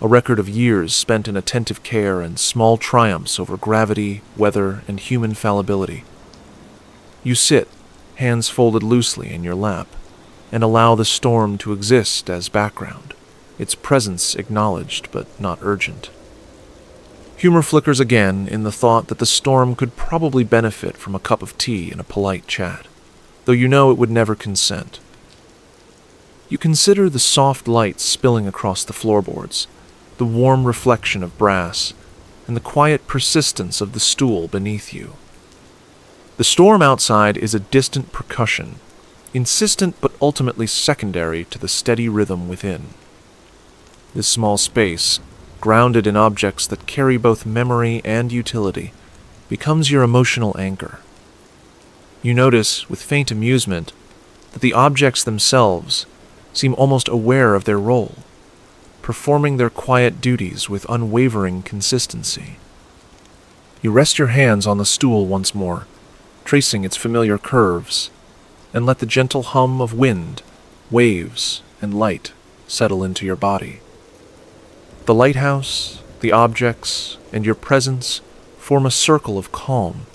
a record of years spent in attentive care and small triumphs over gravity, weather, and human fallibility. You sit, hands folded loosely in your lap, and allow the storm to exist as background, its presence acknowledged but not urgent. Humor flickers again in the thought that the storm could probably benefit from a cup of tea and a polite chat, though you know it would never consent. You consider the soft light spilling across the floorboards, the warm reflection of brass, and the quiet persistence of the stool beneath you. The storm outside is a distant percussion, insistent but ultimately secondary to the steady rhythm within. This small space, grounded in objects that carry both memory and utility, becomes your emotional anchor. You notice, with faint amusement, that the objects themselves seem almost aware of their role, performing their quiet duties with unwavering consistency. You rest your hands on the stool once more, tracing its familiar curves, and let the gentle hum of wind, waves, and light settle into your body. The lighthouse, the objects, and your presence form a circle of calm,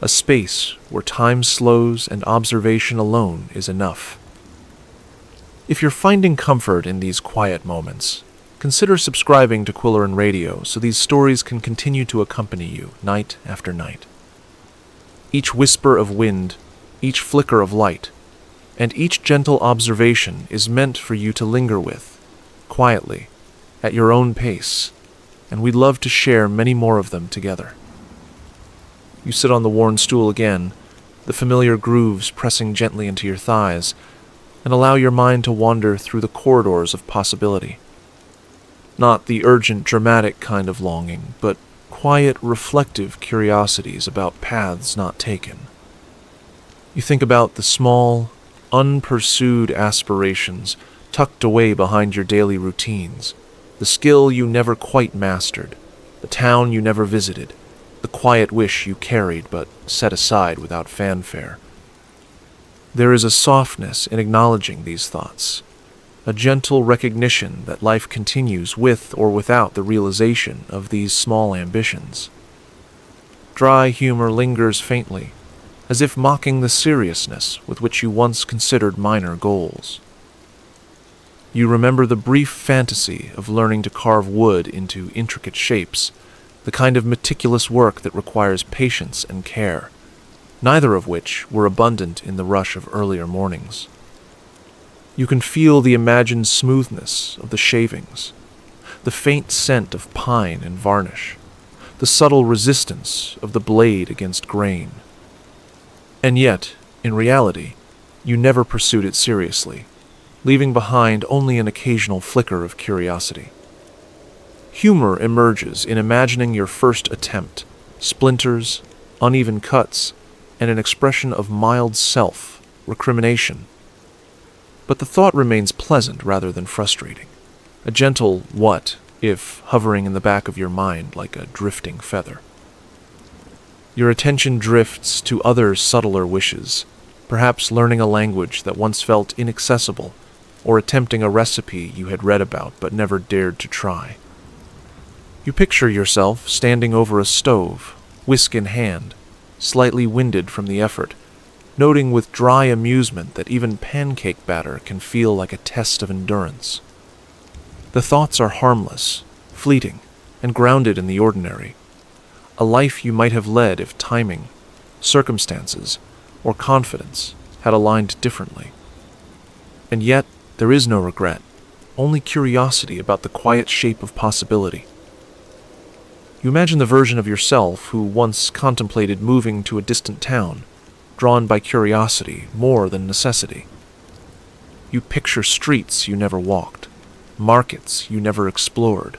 a space where time slows and observation alone is enough. If you're finding comfort in these quiet moments, consider subscribing to Quilloren Radio so these stories can continue to accompany you night after night. Each whisper of wind, each flicker of light, and each gentle observation is meant for you to linger with, quietly, at your own pace, and we'd love to share many more of them together. You sit on the worn stool again, the familiar grooves pressing gently into your thighs, and allow your mind to wander through the corridors of possibility. Not the urgent, dramatic kind of longing, but quiet, reflective curiosities about paths not taken. You think about the small, unpursued aspirations tucked away behind your daily routines, the skill you never quite mastered, the town you never visited, the quiet wish you carried but set aside without fanfare. There is a softness in acknowledging these thoughts, a gentle recognition that life continues with or without the realization of these small ambitions. Dry humor lingers faintly, as if mocking the seriousness with which you once considered minor goals. You remember the brief fantasy of learning to carve wood into intricate shapes, the kind of meticulous work that requires patience and care, neither of which were abundant in the rush of earlier mornings. You can feel the imagined smoothness of the shavings, the faint scent of pine and varnish, the subtle resistance of the blade against grain. And yet, in reality, you never pursued it seriously, leaving behind only an occasional flicker of curiosity. Humor emerges in imagining your first attempt, splinters, uneven cuts, and an expression of mild self-recrimination. But the thought remains pleasant rather than frustrating, a gentle what if hovering in the back of your mind like a drifting feather. Your attention drifts to other subtler wishes, perhaps learning a language that once felt inaccessible, or attempting a recipe you had read about but never dared to try. You picture yourself standing over a stove, whisk in hand, slightly winded from the effort, noting with dry amusement that even pancake batter can feel like a test of endurance. The thoughts are harmless, fleeting, and grounded in the ordinary, a life you might have led if timing, circumstances, or confidence had aligned differently. And yet, there is no regret, only curiosity about the quiet shape of possibility. You imagine the version of yourself who once contemplated moving to a distant town, drawn by curiosity more than necessity. You picture streets you never walked, markets you never explored,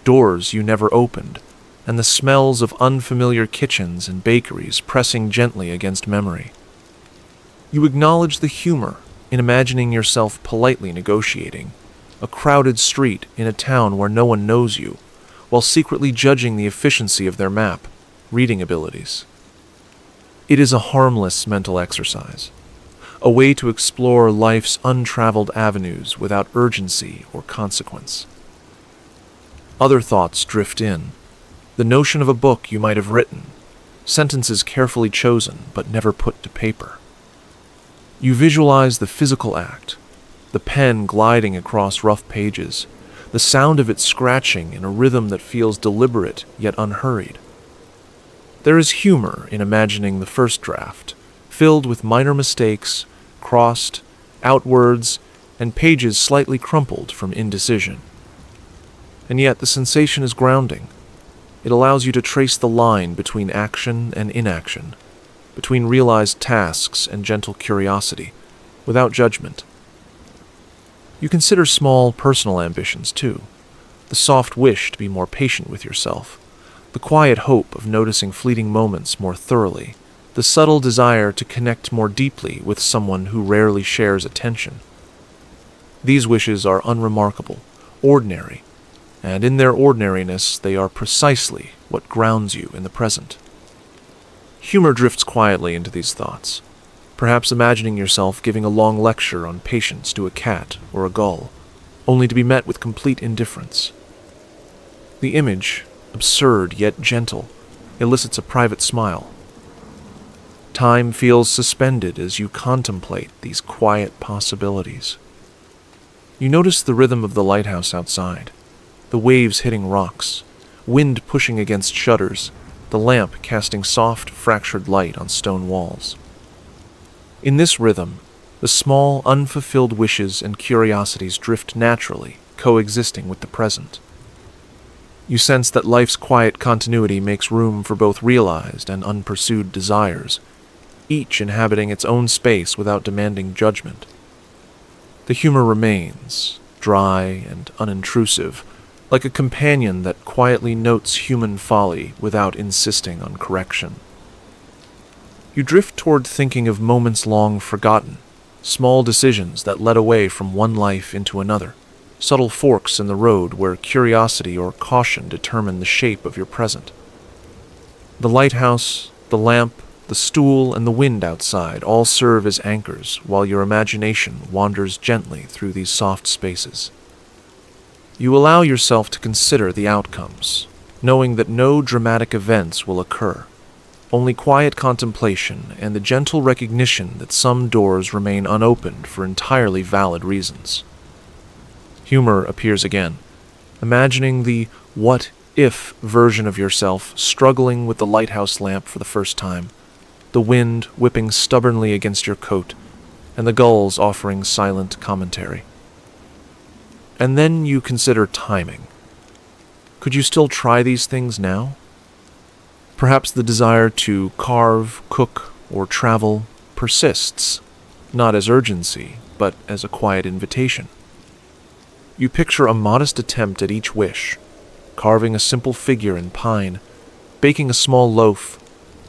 doors you never opened, and the smells of unfamiliar kitchens and bakeries pressing gently against memory. You acknowledge the humor in imagining yourself politely negotiating a crowded street in a town where no one knows you, while secretly judging the efficiency of their map, reading abilities. It is a harmless mental exercise, a way to explore life's untraveled avenues without urgency or consequence. Other thoughts drift in, the notion of a book you might have written, sentences carefully chosen but never put to paper. You visualize the physical act, the pen gliding across rough pages, the sound of it scratching in a rhythm that feels deliberate yet unhurried. There is humor in imagining the first draft, filled with minor mistakes, crossed, outwords, and pages slightly crumpled from indecision. And yet the sensation is grounding. It allows you to trace the line between action and inaction, between realized tasks and gentle curiosity, without judgment. You consider small personal ambitions, too, the soft wish to be more patient with yourself, the quiet hope of noticing fleeting moments more thoroughly, the subtle desire to connect more deeply with someone who rarely shares attention. These wishes are unremarkable, ordinary, and in their ordinariness they are precisely what grounds you in the present. Humor drifts quietly into these thoughts, perhaps imagining yourself giving a long lecture on patience to a cat or a gull, only to be met with complete indifference. The image, absurd yet gentle, elicits a private smile. Time feels suspended as you contemplate these quiet possibilities. You notice the rhythm of the lighthouse outside, the waves hitting rocks, wind pushing against shutters, the lamp casting soft, fractured light on stone walls. In this rhythm, the small, unfulfilled wishes and curiosities drift naturally, coexisting with the present. You sense that life's quiet continuity makes room for both realized and unpursued desires, each inhabiting its own space without demanding judgment. The humor remains, dry and unintrusive, like a companion that quietly notes human folly without insisting on correction. You drift toward thinking of moments long forgotten, small decisions that led away from one life into another, subtle forks in the road where curiosity or caution determine the shape of your present. The lighthouse, the lamp, the stool, and the wind outside all serve as anchors while your imagination wanders gently through these soft spaces. You allow yourself to consider the outcomes, knowing that no dramatic events will occur, only quiet contemplation and the gentle recognition that some doors remain unopened for entirely valid reasons. Humor appears again, imagining the what if version of yourself struggling with the lighthouse lamp for the first time, the wind whipping stubbornly against your coat, and the gulls offering silent commentary. And then you consider timing. Could you still try these things now? Perhaps the desire to carve, cook, or travel persists, not as urgency, but as a quiet invitation. You picture a modest attempt at each wish, carving a simple figure in pine, baking a small loaf,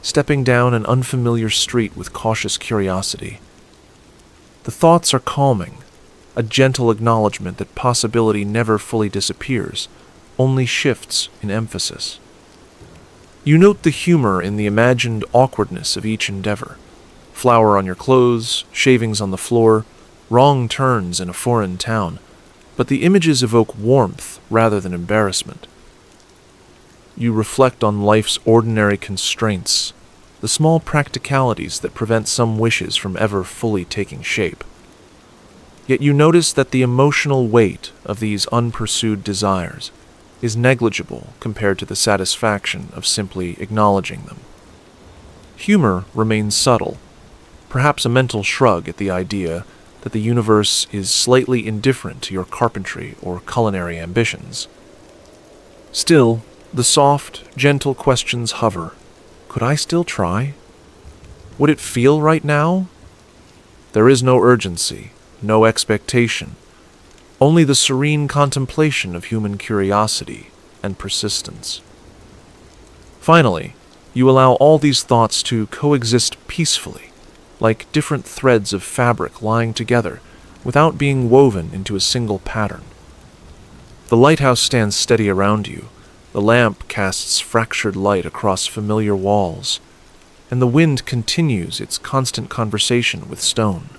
stepping down an unfamiliar street with cautious curiosity. The thoughts are calming, a gentle acknowledgement that possibility never fully disappears, only shifts in emphasis. You note the humor in the imagined awkwardness of each endeavor. Flour on your clothes, shavings on the floor, wrong turns in a foreign town, but the images evoke warmth rather than embarrassment. You reflect on life's ordinary constraints, the small practicalities that prevent some wishes from ever fully taking shape. Yet you notice that the emotional weight of these unpursued desires is negligible compared to the satisfaction of simply acknowledging them. Humor remains subtle, perhaps a mental shrug at the idea that the universe is slightly indifferent to your carpentry or culinary ambitions. Still, the soft, gentle questions hover. Could I still try? Would it feel right now? There is no urgency, no expectation, only the serene contemplation of human curiosity and persistence. Finally, you allow all these thoughts to coexist peacefully, like different threads of fabric lying together without being woven into a single pattern. The lighthouse stands steady around you, the lamp casts fractured light across familiar walls, and the wind continues its constant conversation with stone.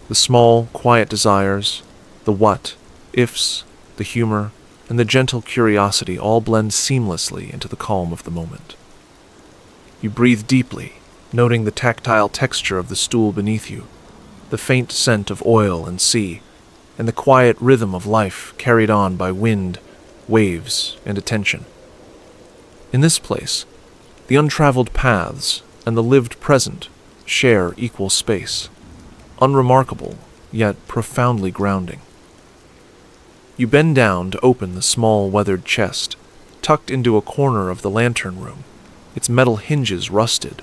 The small, quiet desires, the what, ifs, the humor, and the gentle curiosity all blend seamlessly into the calm of the moment. You breathe deeply, noting the tactile texture of the stool beneath you, the faint scent of oil and sea, and the quiet rhythm of life carried on by wind, waves, and attention. In this place, the untraveled paths and the lived present share equal space, unremarkable, yet profoundly grounding. You bend down to open the small weathered chest, tucked into a corner of the lantern room, its metal hinges rusted,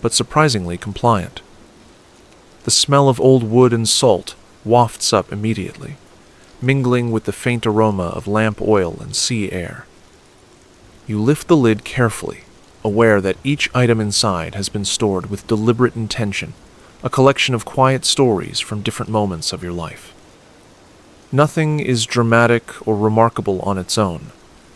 but surprisingly compliant. The smell of old wood and salt wafts up immediately, mingling with the faint aroma of lamp oil and sea air. You lift the lid carefully, aware that each item inside has been stored with deliberate intention, a collection of quiet stories from different moments of your life. Nothing is dramatic or remarkable on its own,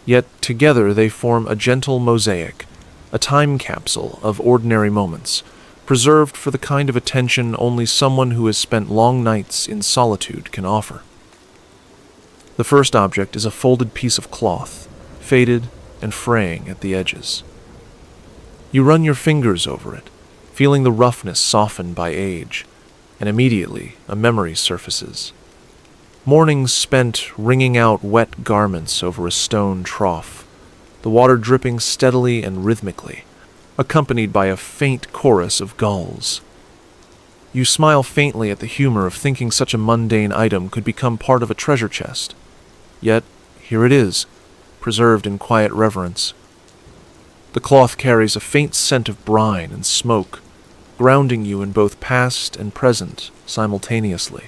yet together they form a gentle mosaic, a time capsule of ordinary moments, preserved for the kind of attention only someone who has spent long nights in solitude can offer. The first object is a folded piece of cloth, faded and fraying at the edges. You run your fingers over it, feeling the roughness softened by age, and immediately a memory surfaces. Mornings spent wringing out wet garments over a stone trough, the water dripping steadily and rhythmically, accompanied by a faint chorus of gulls. You smile faintly at the humor of thinking such a mundane item could become part of a treasure chest. Yet, here it is, preserved in quiet reverence. The cloth carries a faint scent of brine and smoke, grounding you in both past and present simultaneously.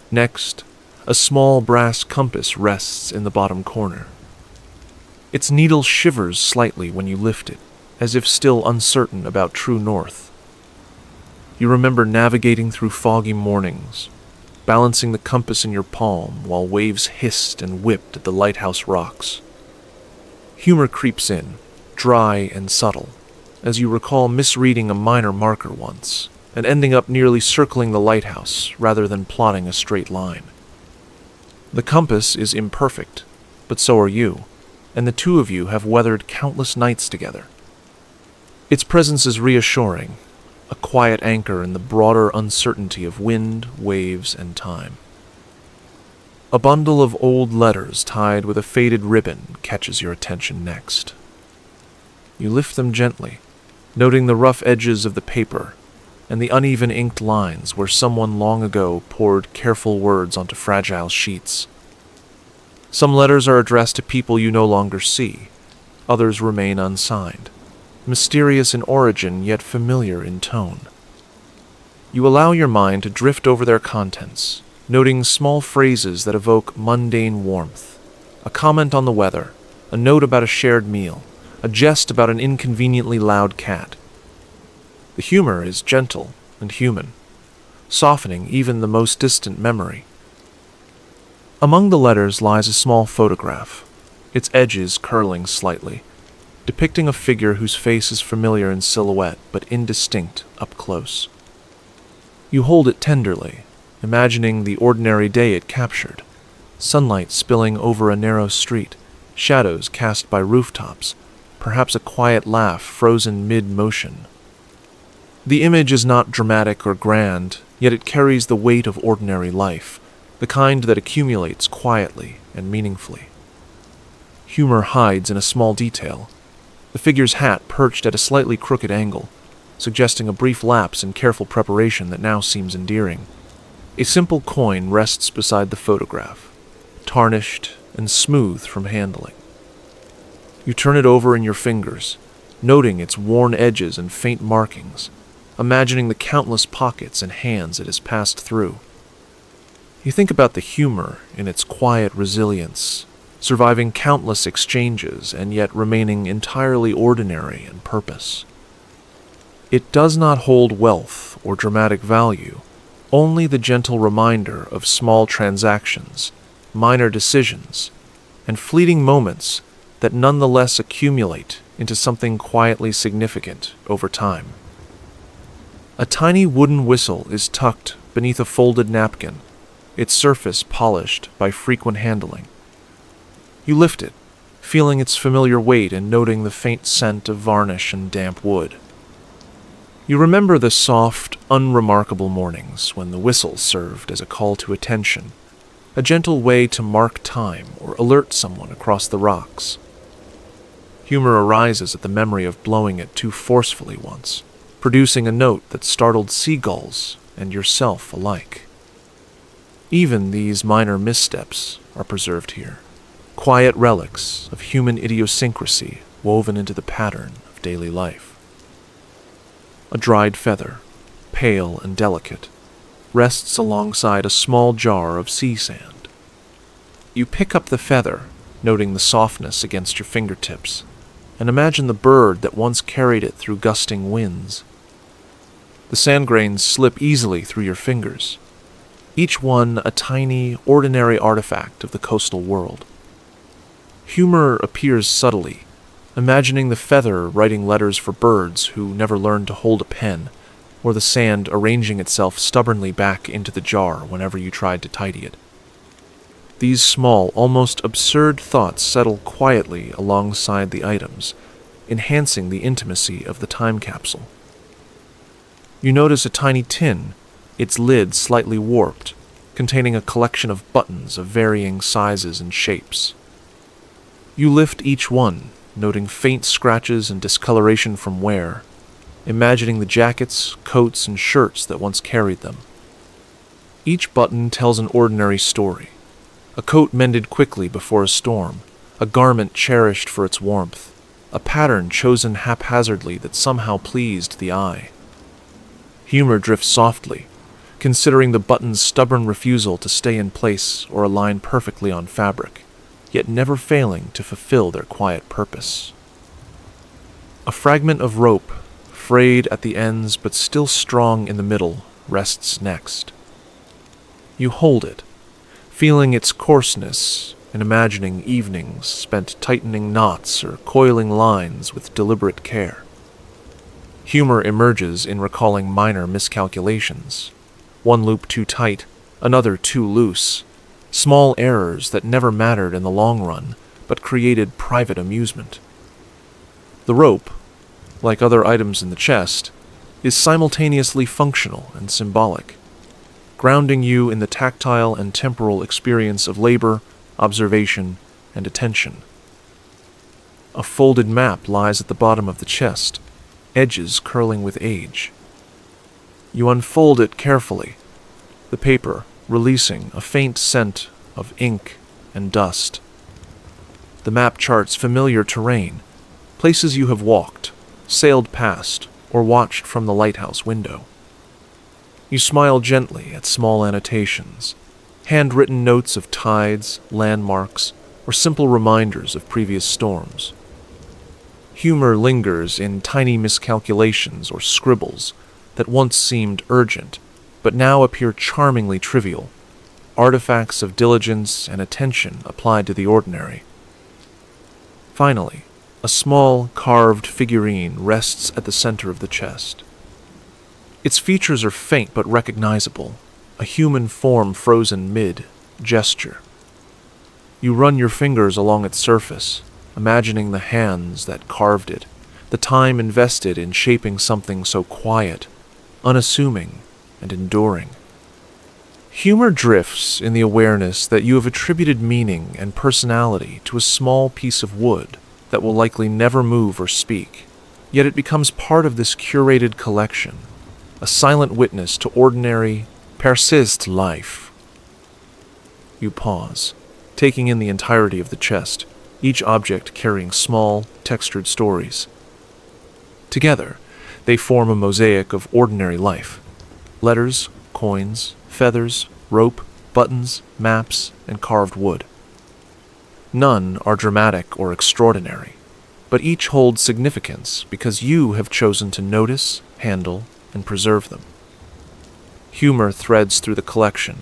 Next, a small brass compass rests in the bottom corner. Its needle shivers slightly when you lift it, as if still uncertain about true north. You remember navigating through foggy mornings, balancing the compass in your palm while waves hissed and whipped at the lighthouse rocks. Humor creeps in, dry and subtle, as you recall misreading a minor marker once, and ending up nearly circling the lighthouse rather than plotting a straight line. The compass is imperfect, but so are you, and the two of you have weathered countless nights together. Its presence is reassuring, a quiet anchor in the broader uncertainty of wind, waves, and time. A bundle of old letters tied with a faded ribbon catches your attention next. You lift them gently, noting the rough edges of the paper and the uneven inked lines where someone long ago poured careful words onto fragile sheets. Some letters are addressed to people you no longer see, others remain unsigned, mysterious in origin yet familiar in tone. You allow your mind to drift over their contents, noting small phrases that evoke mundane warmth, a comment on the weather, a note about a shared meal, a jest about an inconveniently loud cat. The humor is gentle and human, softening even the most distant memory. Among the letters lies a small photograph, its edges curling slightly, depicting a figure whose face is familiar in silhouette but indistinct up close. You hold it tenderly, imagining the ordinary day it captured, sunlight spilling over a narrow street, shadows cast by rooftops, perhaps a quiet laugh frozen mid-motion. The image is not dramatic or grand, yet it carries the weight of ordinary life, the kind that accumulates quietly and meaningfully. Humor hides in a small detail, the figure's hat perched at a slightly crooked angle, suggesting a brief lapse in careful preparation that now seems endearing. A simple coin rests beside the photograph, tarnished and smooth from handling. You turn it over in your fingers, noting its worn edges and faint markings, imagining the countless pockets and hands it has passed through. You think about the humor in its quiet resilience, surviving countless exchanges and yet remaining entirely ordinary in purpose. It does not hold wealth or dramatic value, only the gentle reminder of small transactions, minor decisions, and fleeting moments that nonetheless accumulate into something quietly significant over time. A tiny wooden whistle is tucked beneath a folded napkin, its surface polished by frequent handling. You lift it, feeling its familiar weight and noting the faint scent of varnish and damp wood. You remember the soft, unremarkable mornings when the whistle served as a call to attention, a gentle way to mark time or alert someone across the rocks. Humor arises at the memory of blowing it too forcefully once, producing a note that startled seagulls and yourself alike. Even these minor missteps are preserved here, quiet relics of human idiosyncrasy woven into the pattern of daily life. A dried feather, pale and delicate, rests alongside a small jar of sea sand. You pick up the feather, noting the softness against your fingertips, and imagine the bird that once carried it through gusting winds. The sand grains slip easily through your fingers, each one a tiny, ordinary artifact of the coastal world. Humor appears subtly, imagining the feather writing letters for birds who never learned to hold a pen, or the sand arranging itself stubbornly back into the jar whenever you tried to tidy it. These small, almost absurd thoughts settle quietly alongside the items, enhancing the intimacy of the time capsule. You notice a tiny tin, its lid slightly warped, containing a collection of buttons of varying sizes and shapes. You lift each one, noting faint scratches and discoloration from wear, imagining the jackets, coats, and shirts that once carried them. Each button tells an ordinary story. A coat mended quickly before a storm, a garment cherished for its warmth, a pattern chosen haphazardly that somehow pleased the eye. Humor drifts softly, considering the button's stubborn refusal to stay in place or align perfectly on fabric, yet never failing to fulfill their quiet purpose. A fragment of rope, frayed at the ends but still strong in the middle, rests next. You hold it, feeling its coarseness and imagining evenings spent tightening knots or coiling lines with deliberate care. Humor emerges in recalling minor miscalculations, one loop too tight, another too loose, small errors that never mattered in the long run, but created private amusement. The rope, like other items in the chest, is simultaneously functional and symbolic. grounding you in the tactile and temporal experience of labor, observation, and attention. A folded map lies at the bottom of the chest, edges curling with age. You unfold it carefully, the paper releasing a faint scent of ink and dust. The map charts familiar terrain, places you have walked, sailed past, or watched from the lighthouse window. You smile gently at small annotations, handwritten notes of tides, landmarks, or simple reminders of previous storms. Humor lingers in tiny miscalculations or scribbles that once seemed urgent, but now appear charmingly trivial, artifacts of diligence and attention applied to the ordinary. Finally, a small carved figurine rests at the center of the chest. Its features are faint but recognizable, a human form frozen mid-gesture. You run your fingers along its surface, imagining the hands that carved it, the time invested in shaping something so quiet, unassuming, and enduring. Humor drifts in the awareness that you have attributed meaning and personality to a small piece of wood that will likely never move or speak, yet it becomes part of this curated collection, a silent witness to ordinary, persist life. You pause, taking in the entirety of the chest, each object carrying small, textured stories. Together, they form a mosaic of ordinary life. Letters, coins, feathers, rope, buttons, maps, and carved wood. None are dramatic or extraordinary, but each holds significance because you have chosen to notice, handle, and preserve them. Humor threads through the collection,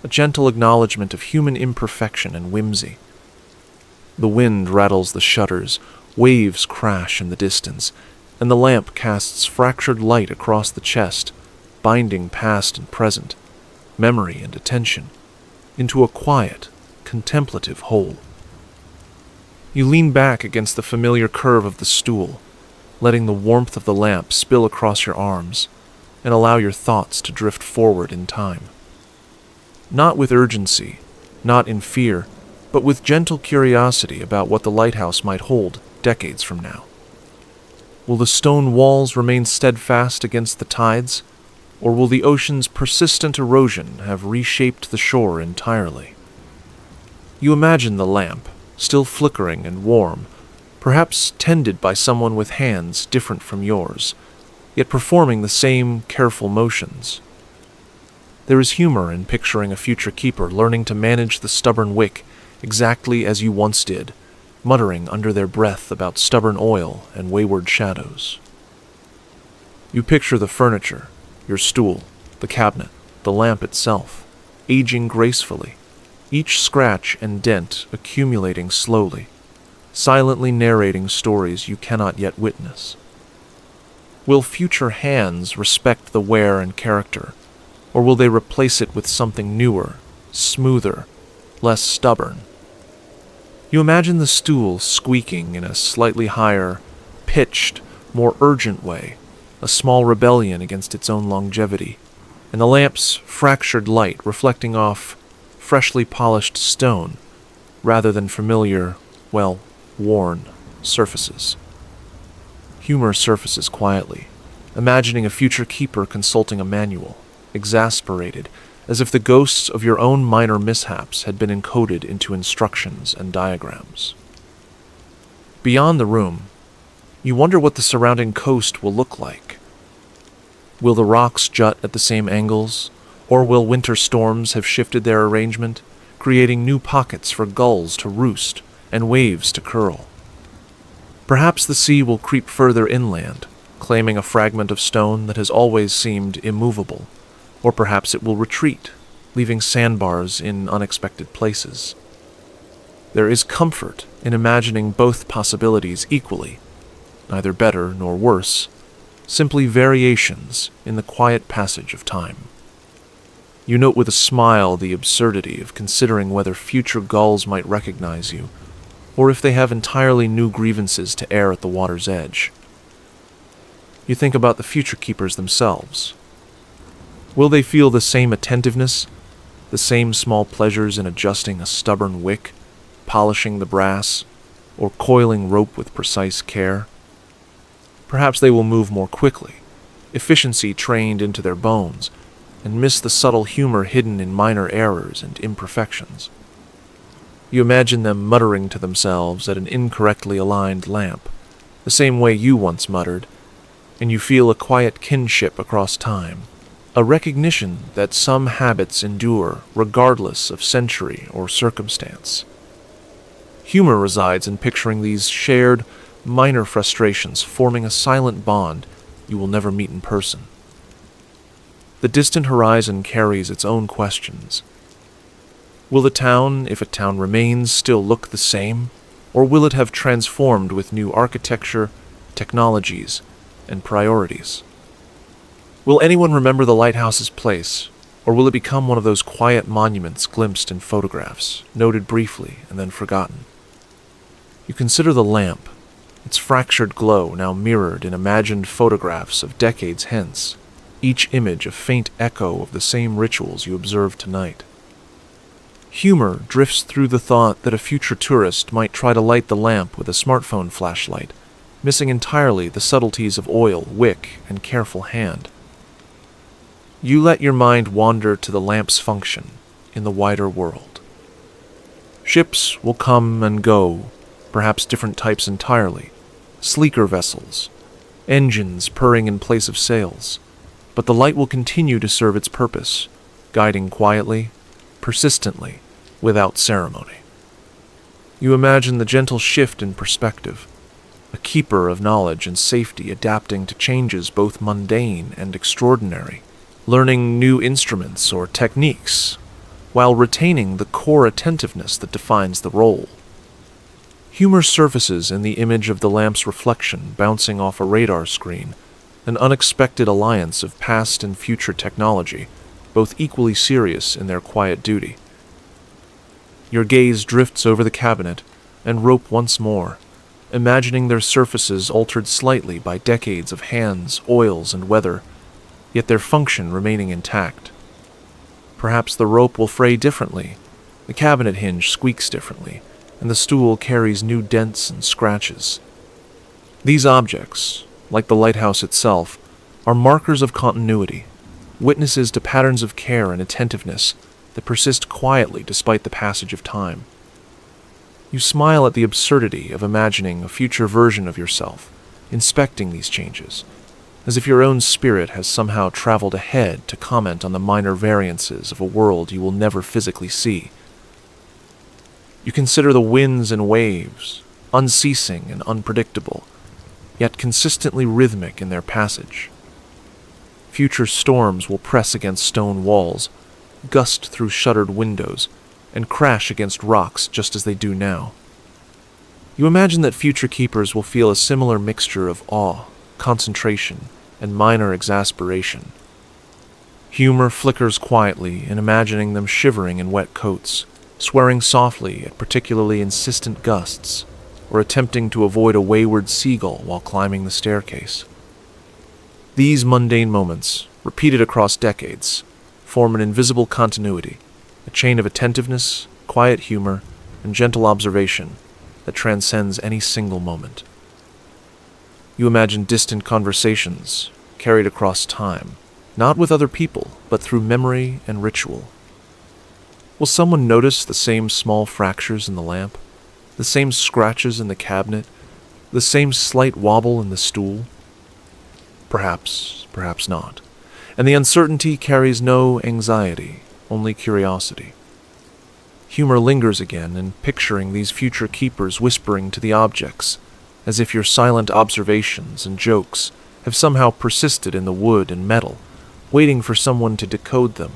a gentle acknowledgement of human imperfection and whimsy. The wind rattles the shutters, waves crash in the distance, and the lamp casts fractured light across the chest, binding past and present, memory and attention, into a quiet, contemplative whole. You lean back against the familiar curve of the stool, letting the warmth of the lamp spill across your arms, and allow your thoughts to drift forward in time. Not with urgency, not in fear, but with gentle curiosity about what the lighthouse might hold decades from now. Will the stone walls remain steadfast against the tides, or will the ocean's persistent erosion have reshaped the shore entirely? You imagine the lamp, still flickering and warm, perhaps tended by someone with hands different from yours, yet performing the same careful motions. There is humor in picturing a future keeper learning to manage the stubborn wick exactly as you once did, muttering under their breath about stubborn oil and wayward shadows. You picture the furniture, your stool, the cabinet, the lamp itself, aging gracefully, each scratch and dent accumulating slowly, silently narrating stories you cannot yet witness. Will future hands respect the wear and character, or will they replace it with something newer, smoother, less stubborn? You imagine the stool squeaking in a slightly higher, pitched, more urgent way, a small rebellion against its own longevity, and the lamp's fractured light reflecting off freshly polished stone rather than familiar, well, worn surfaces. Humor surfaces quietly, imagining a future keeper consulting a manual, exasperated, as if the ghosts of your own minor mishaps had been encoded into instructions and diagrams. Beyond the room, you wonder what the surrounding coast will look like. Will the rocks jut at the same angles, or will winter storms have shifted their arrangement, creating new pockets for gulls to roost and waves to curl? Perhaps the sea will creep further inland, claiming a fragment of stone that has always seemed immovable, or perhaps it will retreat, leaving sandbars in unexpected places. There is comfort in imagining both possibilities equally, neither better nor worse, simply variations in the quiet passage of time. You note with a smile the absurdity of considering whether future gulls might recognize you, or if they have entirely new grievances to air at the water's edge. You think about the future keepers themselves. Will they feel the same attentiveness, the same small pleasures in adjusting a stubborn wick, polishing the brass, or coiling rope with precise care? Perhaps they will move more quickly, efficiency trained into their bones, and miss the subtle humor hidden in minor errors and imperfections. You imagine them muttering to themselves at an incorrectly aligned lamp, the same way you once muttered, and you feel a quiet kinship across time, a recognition that some habits endure regardless of century or circumstance. Humor resides in picturing these shared, minor frustrations forming a silent bond you will never meet in person. The distant horizon carries its own questions. Will the town, if a town remains, still look the same, or will it have transformed with new architecture, technologies, and priorities? Will anyone remember the lighthouse's place, or will it become one of those quiet monuments glimpsed in photographs, noted briefly and then forgotten? You consider the lamp, its fractured glow now mirrored in imagined photographs of decades hence, each image a faint echo of the same rituals you observed tonight. Humor drifts through the thought that a future tourist might try to light the lamp with a smartphone flashlight, missing entirely the subtleties of oil, wick, and careful hand. You let your mind wander to the lamp's function in the wider world. Ships will come and go, perhaps different types entirely, sleeker vessels, engines purring in place of sails, but the light will continue to serve its purpose, guiding quietly, persistently, without ceremony. You imagine the gentle shift in perspective, a keeper of knowledge and safety adapting to changes both mundane and extraordinary, learning new instruments or techniques, while retaining the core attentiveness that defines the role. Humor surfaces in the image of the lamp's reflection bouncing off a radar screen, an unexpected alliance of past and future technology, both equally serious in their quiet duty. Your gaze drifts over the cabinet and rope once more, imagining their surfaces altered slightly by decades of hands, oils, and weather, yet their function remaining intact. Perhaps the rope will fray differently, the cabinet hinge squeaks differently, and the stool carries new dents and scratches. These objects, like the lighthouse itself, are markers of continuity, witnesses to patterns of care and attentiveness that persist quietly despite the passage of time. You smile at the absurdity of imagining a future version of yourself, inspecting these changes, as if your own spirit has somehow traveled ahead to comment on the minor variances of a world you will never physically see. You consider the winds and waves, unceasing and unpredictable, yet consistently rhythmic in their passage. Future storms will press against stone walls, gust through shuttered windows, and crash against rocks just as they do now. You imagine that future keepers will feel a similar mixture of awe, concentration, and minor exasperation. Humor flickers quietly in imagining them shivering in wet coats, swearing softly at particularly insistent gusts, or attempting to avoid a wayward seagull while climbing the staircase. These mundane moments, repeated across decades, form an invisible continuity, a chain of attentiveness, quiet humor, and gentle observation that transcends any single moment. You imagine distant conversations carried across time, not with other people, but through memory and ritual. Will someone notice the same small fractures in the lamp, the same scratches in the cabinet, the same slight wobble in the stool? Perhaps, perhaps not. And the uncertainty carries no anxiety, only curiosity. Humor lingers again in picturing these future keepers whispering to the objects, as if your silent observations and jokes have somehow persisted in the wood and metal, waiting for someone to decode them.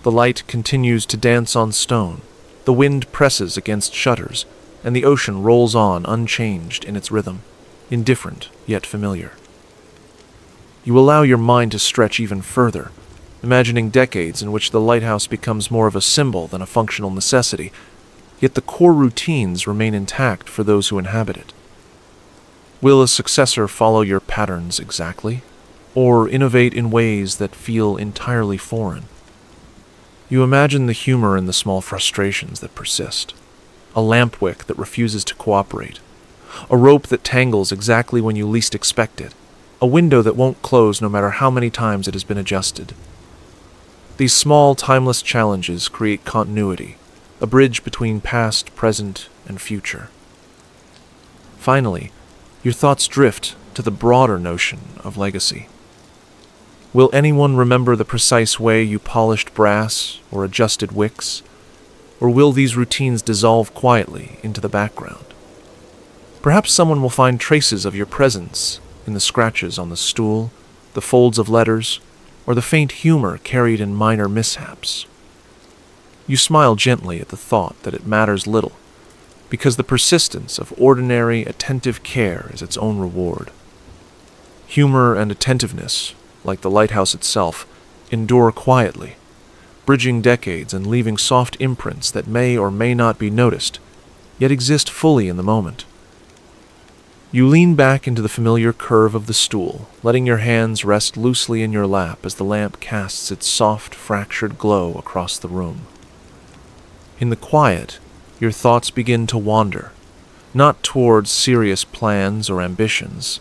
The light continues to dance on stone, the wind presses against shutters, and the ocean rolls on unchanged in its rhythm, indifferent yet familiar. You allow your mind to stretch even further, imagining decades in which the lighthouse becomes more of a symbol than a functional necessity, yet the core routines remain intact for those who inhabit it. Will a successor follow your patterns exactly? or innovate in ways that feel entirely foreign. You imagine the humor in the small frustrations that persist, a lamp wick that refuses to cooperate, a rope that tangles exactly when you least expect it, a window that won't close no matter how many times it has been adjusted. These small, timeless challenges create continuity, a bridge between past, present, and future. Finally, your thoughts drift to the broader notion of legacy. Will anyone remember the precise way you polished brass or adjusted wicks? Or will these routines dissolve quietly into the background? Perhaps someone will find traces of your presence in the scratches on the stool, the folds of letters, or the faint humor carried in minor mishaps. You smile gently at the thought that it matters little, because the persistence of ordinary, attentive care is its own reward. Humor and attentiveness, like the lighthouse itself, endure quietly, bridging decades and leaving soft imprints that may or may not be noticed, yet exist fully in the moment. You lean back into the familiar curve of the stool, letting your hands rest loosely in your lap as the lamp casts its soft, fractured glow across the room. In the quiet, your thoughts begin to wander, not towards serious plans or ambitions,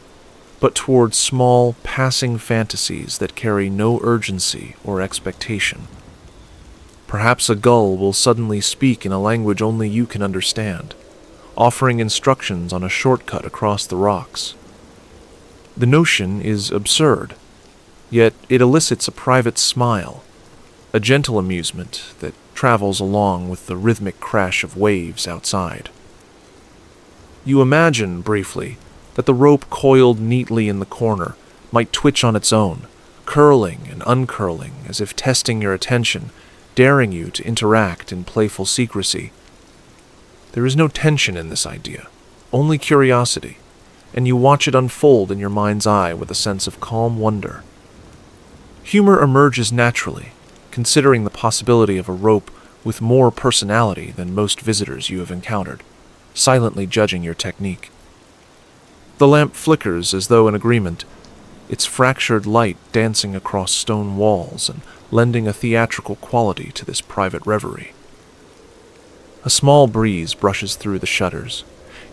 but towards small, passing fantasies that carry no urgency or expectation. Perhaps a gull will suddenly speak in a language only you can understand, offering instructions on a shortcut across the rocks. The notion is absurd, yet it elicits a private smile, a gentle amusement that travels along with the rhythmic crash of waves outside. You imagine, briefly, that the rope coiled neatly in the corner might twitch on its own, curling and uncurling as if testing your attention, daring you to interact in playful secrecy. There is no tension in this idea, only curiosity, and you watch it unfold in your mind's eye with a sense of calm wonder. Humor emerges naturally, considering the possibility of a rope with more personality than most visitors you have encountered, silently judging your technique. The lamp flickers as though in agreement, its fractured light dancing across stone walls and lending a theatrical quality to this private reverie. A small breeze brushes through the shutters,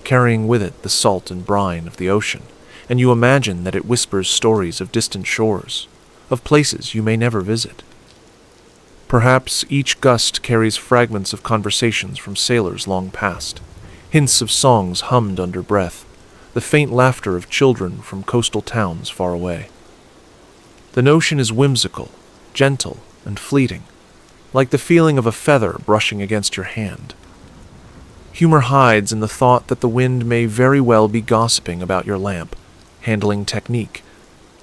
carrying with it the salt and brine of the ocean, and you imagine that it whispers stories of distant shores, of places you may never visit. Perhaps each gust carries fragments of conversations from sailors long past, hints of songs hummed under breath, the faint laughter of children from coastal towns far away. The notion is whimsical, gentle, and fleeting, like the feeling of a feather brushing against your hand. Humor hides in the thought that the wind may very well be gossiping about your lamp, handling technique,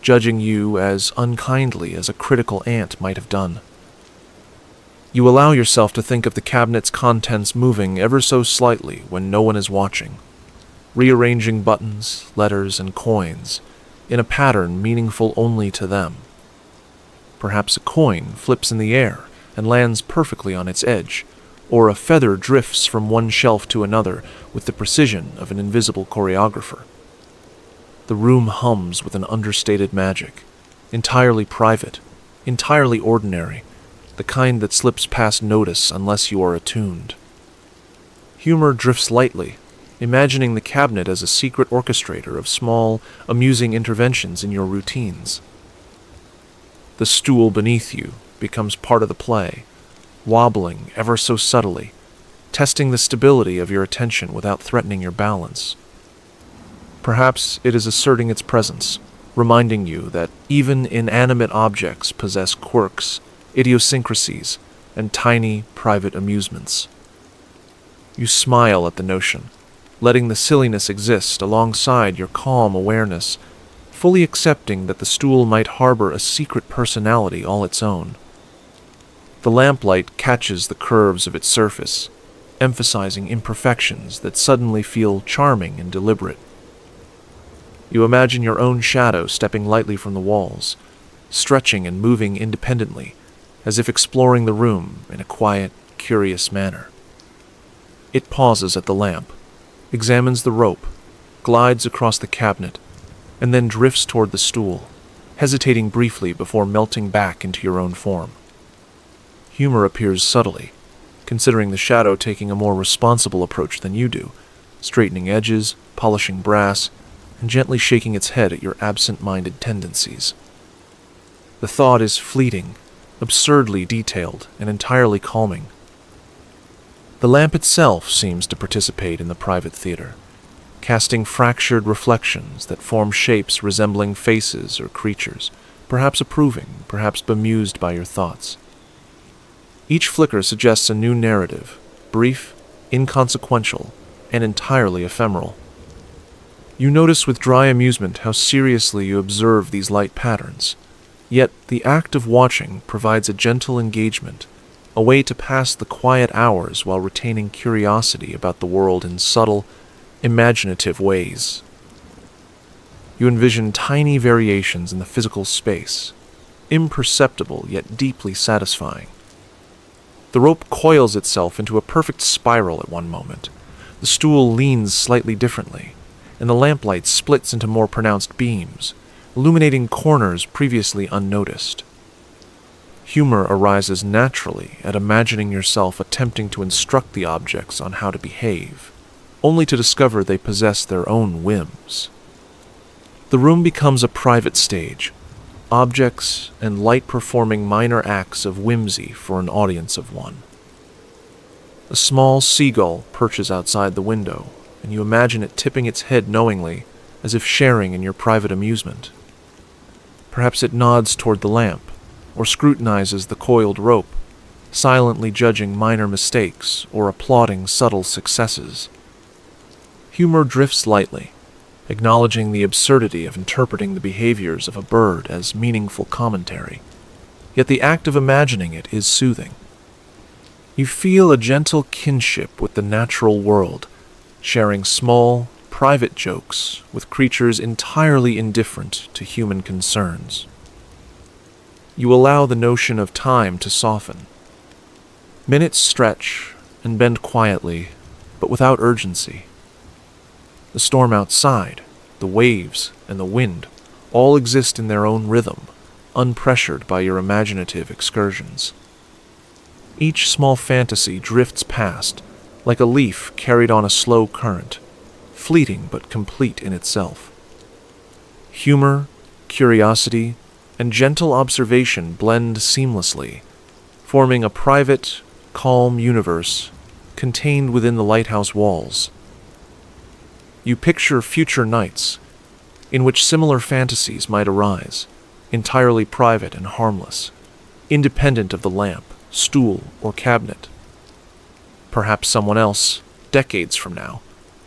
judging you as unkindly as a critical ant might have done. You allow yourself to think of the cabinet's contents moving ever so slightly when no one is watching, rearranging buttons, letters, and coins in a pattern meaningful only to them. Perhaps a coin flips in the air and lands perfectly on its edge, or a feather drifts from one shelf to another with the precision of an invisible choreographer. The room hums with an understated magic, entirely private, entirely ordinary, the kind that slips past notice unless you are attuned. Humor drifts lightly, imagining the cabinet as a secret orchestrator of small, amusing interventions in your routines. The stool beneath you becomes part of the play, wobbling ever so subtly, testing the stability of your attention without threatening your balance. Perhaps it is asserting its presence, reminding you that even inanimate objects possess quirks, idiosyncrasies, and tiny, private amusements. You smile at the notion, letting the silliness exist alongside your calm awareness, fully accepting that the stool might harbor a secret personality all its own. The lamplight catches the curves of its surface, emphasizing imperfections that suddenly feel charming and deliberate. You imagine your own shadow stepping lightly from the walls, stretching and moving independently, as if exploring the room in a quiet, curious manner. It pauses at the lamp, examines the rope, glides across the cabinet, and then drifts toward the stool, hesitating briefly before melting back into your own form. Humor appears subtly, considering the shadow taking a more responsible approach than you do, straightening edges, polishing brass, and gently shaking its head at your absent-minded tendencies. The thought is fleeting, absurdly detailed, and entirely calming. The lamp itself seems to participate in the private theater, casting fractured reflections that form shapes resembling faces or creatures, perhaps approving, perhaps bemused by your thoughts. Each flicker suggests a new narrative, brief, inconsequential, and entirely ephemeral. You notice with dry amusement how seriously you observe these light patterns, yet the act of watching provides a gentle engagement, a way to pass the quiet hours while retaining curiosity about the world in subtle, imaginative ways. You envision tiny variations in the physical space, imperceptible yet deeply satisfying. The rope coils itself into a perfect spiral at one moment, the stool leans slightly differently, and the lamplight splits into more pronounced beams, illuminating corners previously unnoticed. Humor arises naturally at imagining yourself attempting to instruct the objects on how to behave, only to discover they possess their own whims. The room becomes a private stage, objects and light performing minor acts of whimsy for an audience of one. A small seagull perches outside the window, and you imagine it tipping its head knowingly, as if sharing in your private amusement. Perhaps it nods toward the lamp, or scrutinizes the coiled rope, silently judging minor mistakes or applauding subtle successes. Humor drifts lightly, acknowledging the absurdity of interpreting the behaviors of a bird as meaningful commentary, yet the act of imagining it is soothing. You feel a gentle kinship with the natural world, sharing small, private jokes with creatures entirely indifferent to human concerns. You allow the notion of time to soften. Minutes stretch and bend quietly, but without urgency. The storm outside, the waves, and the wind all exist in their own rhythm, unpressured by your imaginative excursions. Each small fantasy drifts past, like a leaf carried on a slow current, fleeting but complete in itself. Humor, curiosity, and gentle observation blend seamlessly, forming a private, calm universe contained within the lighthouse walls. You picture future nights in which similar fantasies might arise, entirely private and harmless, independent of the lamp, stool, or cabinet. Perhaps someone else, decades from now,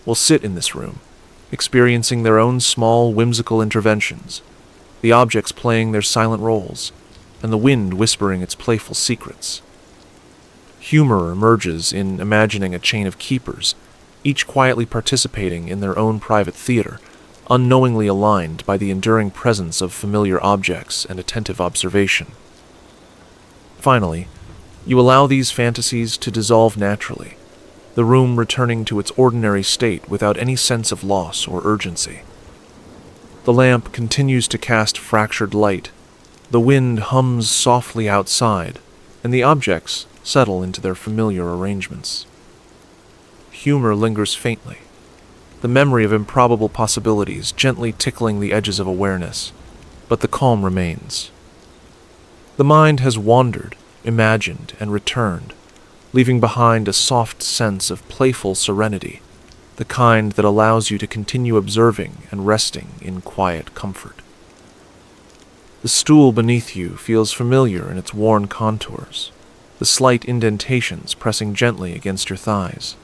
will sit in this room, experiencing their own small, whimsical interventions, the objects playing their silent roles, and the wind whispering its playful secrets. Humor emerges in imagining a chain of keepers, each quietly participating in their own private theater, unknowingly aligned by the enduring presence of familiar objects and attentive observation. Finally, you allow these fantasies to dissolve naturally, the room returning to its ordinary state without any sense of loss or urgency. The lamp continues to cast fractured light, the wind hums softly outside, and the objects settle into their familiar arrangements. Humor lingers faintly, the memory of improbable possibilities gently tickling the edges of awareness, but the calm remains. The mind has wandered, imagined, and returned, leaving behind a soft sense of playful serenity, the kind that allows you to continue observing and resting in quiet comfort. The stool beneath you feels familiar in its worn contours, the slight indentations pressing gently against your thighs.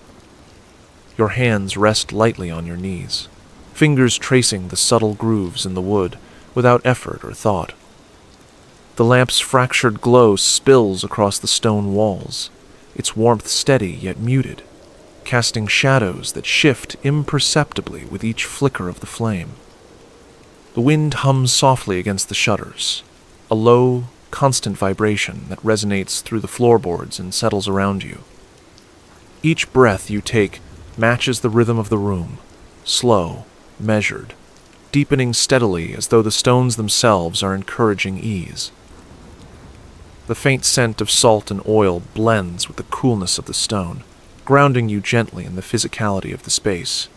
Your hands rest lightly on your knees, fingers tracing the subtle grooves in the wood without effort or thought. The lamp's fractured glow spills across the stone walls, its warmth steady yet muted, casting shadows that shift imperceptibly with each flicker of the flame. The wind hums softly against the shutters, a low, constant vibration that resonates through the floorboards and settles around you. Each breath you take matches the rhythm of the room, slow, measured, deepening steadily as though the stones themselves are encouraging ease. The faint scent of salt and oil blends with the coolness of the stone, grounding you gently in the physicality of the space.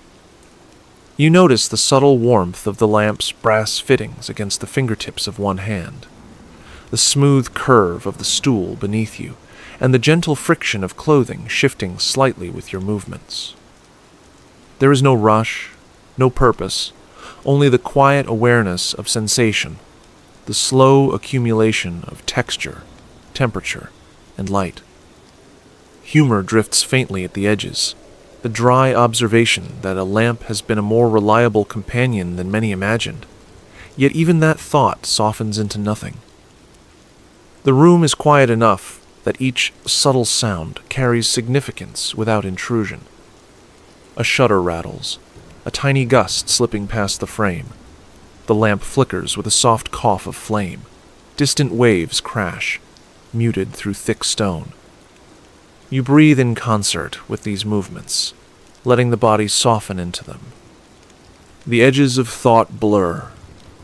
You notice the subtle warmth of the lamp's brass fittings against the fingertips of one hand, the smooth curve of the stool beneath you, and the gentle friction of clothing shifting slightly with your movements. There is no rush, no purpose, only the quiet awareness of sensation, the slow accumulation of texture, temperature, and light. Humor drifts faintly at the edges, the dry observation that a lamp has been a more reliable companion than many imagined, yet even that thought softens into nothing. The room is quiet enough that each subtle sound carries significance without intrusion. A shutter rattles, a tiny gust slipping past the frame. The lamp flickers with a soft cough of flame. Distant waves crash, muted through thick stone. You breathe in concert with these movements, letting the body soften into them. The edges of thought blur,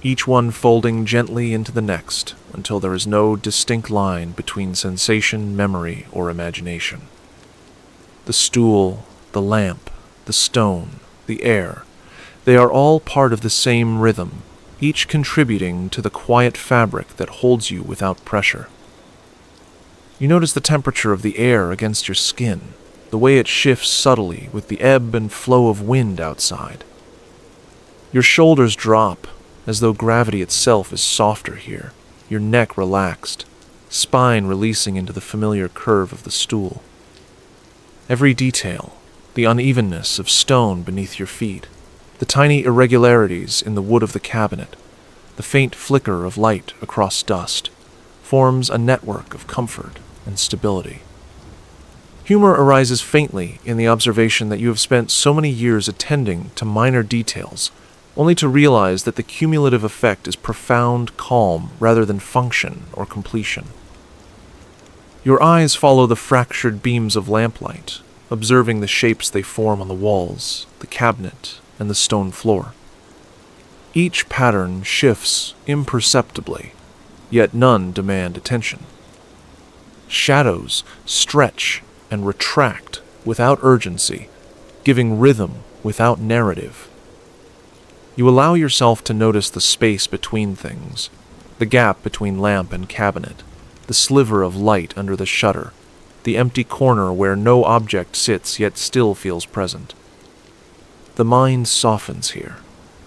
each one folding gently into the next until there is no distinct line between sensation, memory, or imagination. The stool, the lamp, the stone, the air, they are all part of the same rhythm, each contributing to the quiet fabric that holds you without pressure. You notice the temperature of the air against your skin, the way it shifts subtly with the ebb and flow of wind outside. Your shoulders drop, as though gravity itself is softer here, your neck relaxed, spine releasing into the familiar curve of the stool. Every detail, the unevenness of stone beneath your feet, the tiny irregularities in the wood of the cabinet, the faint flicker of light across dust, forms a network of comfort and stability. Humor arises faintly in the observation that you have spent so many years attending to minor details, only to realize that the cumulative effect is profound calm rather than function or completion. Your eyes follow the fractured beams of lamplight, observing the shapes they form on the walls, the cabinet, and the stone floor. Each pattern shifts imperceptibly, yet none demand attention. Shadows stretch and retract without urgency, giving rhythm without narrative. You allow yourself to notice the space between things, the gap between lamp and cabinet, the sliver of light under the shutter, the empty corner where no object sits yet still feels present. The mind softens here,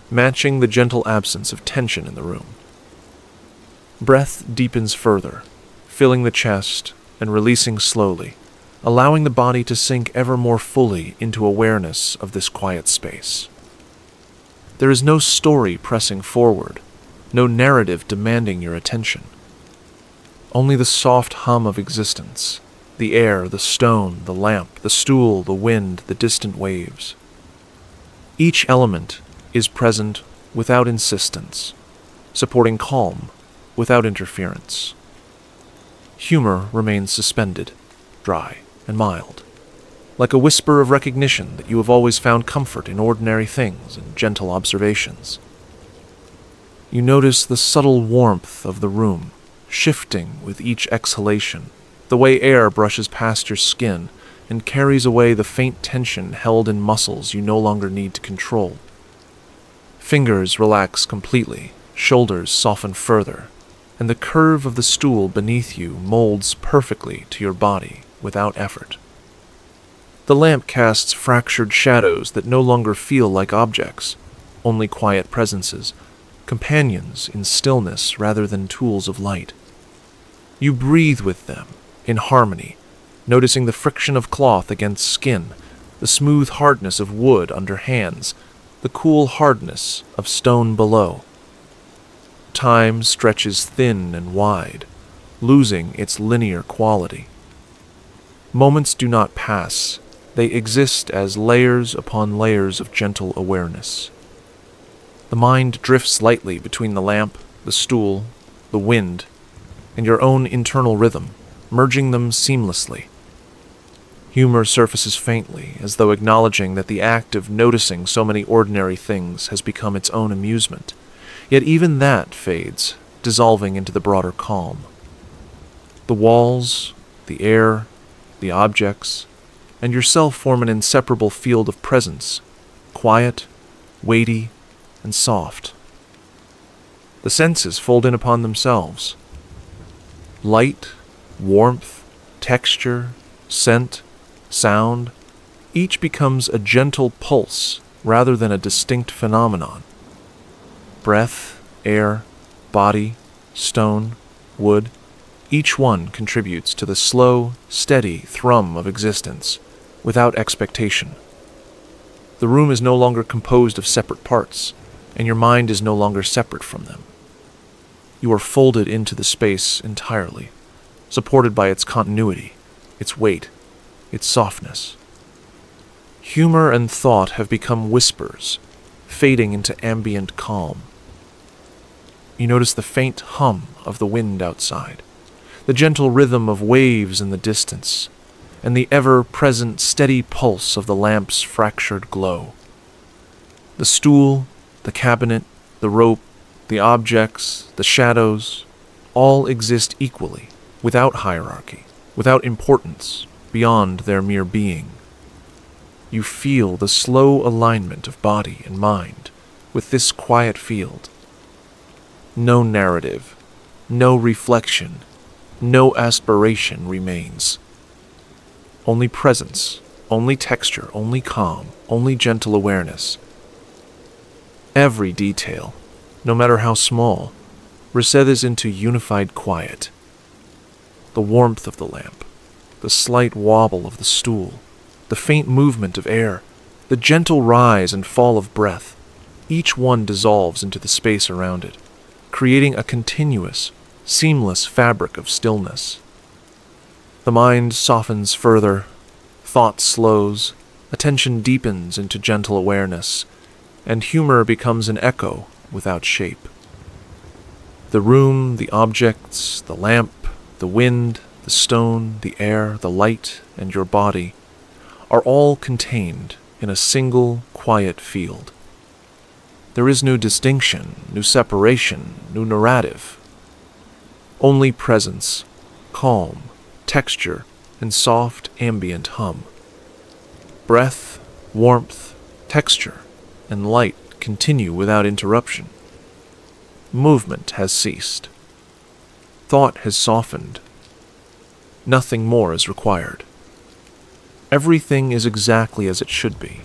matching the gentle absence of tension in the room. Breath deepens further, filling the chest and releasing slowly, allowing the body to sink ever more fully into awareness of this quiet space. There is no story pressing forward, no narrative demanding your attention. Only the soft hum of existence, the air, the stone, the lamp, the stool, the wind, the distant waves. Each element is present without insistence, supporting calm without interference. Humor remains suspended, dry and mild, like a whisper of recognition that you have always found comfort in ordinary things and gentle observations. You notice the subtle warmth of the room, shifting with each exhalation, the way air brushes past your skin and carries away the faint tension held in muscles you no longer need to control. Fingers relax completely, shoulders soften further, and the curve of the stool beneath you molds perfectly to your body without effort. The lamp casts fractured shadows that no longer feel like objects, only quiet presences, companions in stillness rather than tools of light. You breathe with them, in harmony, noticing the friction of cloth against skin, the smooth hardness of wood under hands, the cool hardness of stone below. Time stretches thin and wide, losing its linear quality. Moments do not pass. They exist as layers upon layers of gentle awareness. The mind drifts lightly between the lamp, the stool, the wind, and your own internal rhythm, merging them seamlessly. Humor surfaces faintly, as though acknowledging that the act of noticing so many ordinary things has become its own amusement. Yet even that fades, dissolving into the broader calm. The walls, the air, the objects, and yourself form an inseparable field of presence, quiet, weighty, and soft. The senses fold in upon themselves. Light, warmth, texture, scent, sound, each becomes a gentle pulse rather than a distinct phenomenon. Breath, air, body, stone, wood, each one contributes to the slow, steady thrum of existence, without expectation. The room is no longer composed of separate parts, and your mind is no longer separate from them. You are folded into the space entirely, supported by its continuity, its weight, its softness. Humor and thought have become whispers, fading into ambient calm. You notice the faint hum of the wind outside, the gentle rhythm of waves in the distance, and the ever-present steady pulse of the lamp's fractured glow. The stool, the cabinet, the rope, the objects, the shadows, all exist equally, without hierarchy, without importance, beyond their mere being. You feel the slow alignment of body and mind with this quiet field. No narrative, no reflection, no aspiration remains. Only presence, only texture, only calm, only gentle awareness. Every detail, no matter how small, recedes into unified quiet. The warmth of the lamp, the slight wobble of the stool, the faint movement of air, the gentle rise and fall of breath, each one dissolves into the space around it, creating a continuous, seamless fabric of stillness. The mind softens further, thought slows, attention deepens into gentle awareness, and humor becomes an echo without shape. The room, the objects, the lamp, the wind, the stone, the air, the light, and your body are all contained in a single, quiet field. There is no distinction, no separation, no narrative. Only presence, calm, texture, and soft ambient hum. Breath, warmth, texture, and light continue without interruption. Movement has ceased. Thought has softened. Nothing more is required. Everything is exactly as it should be.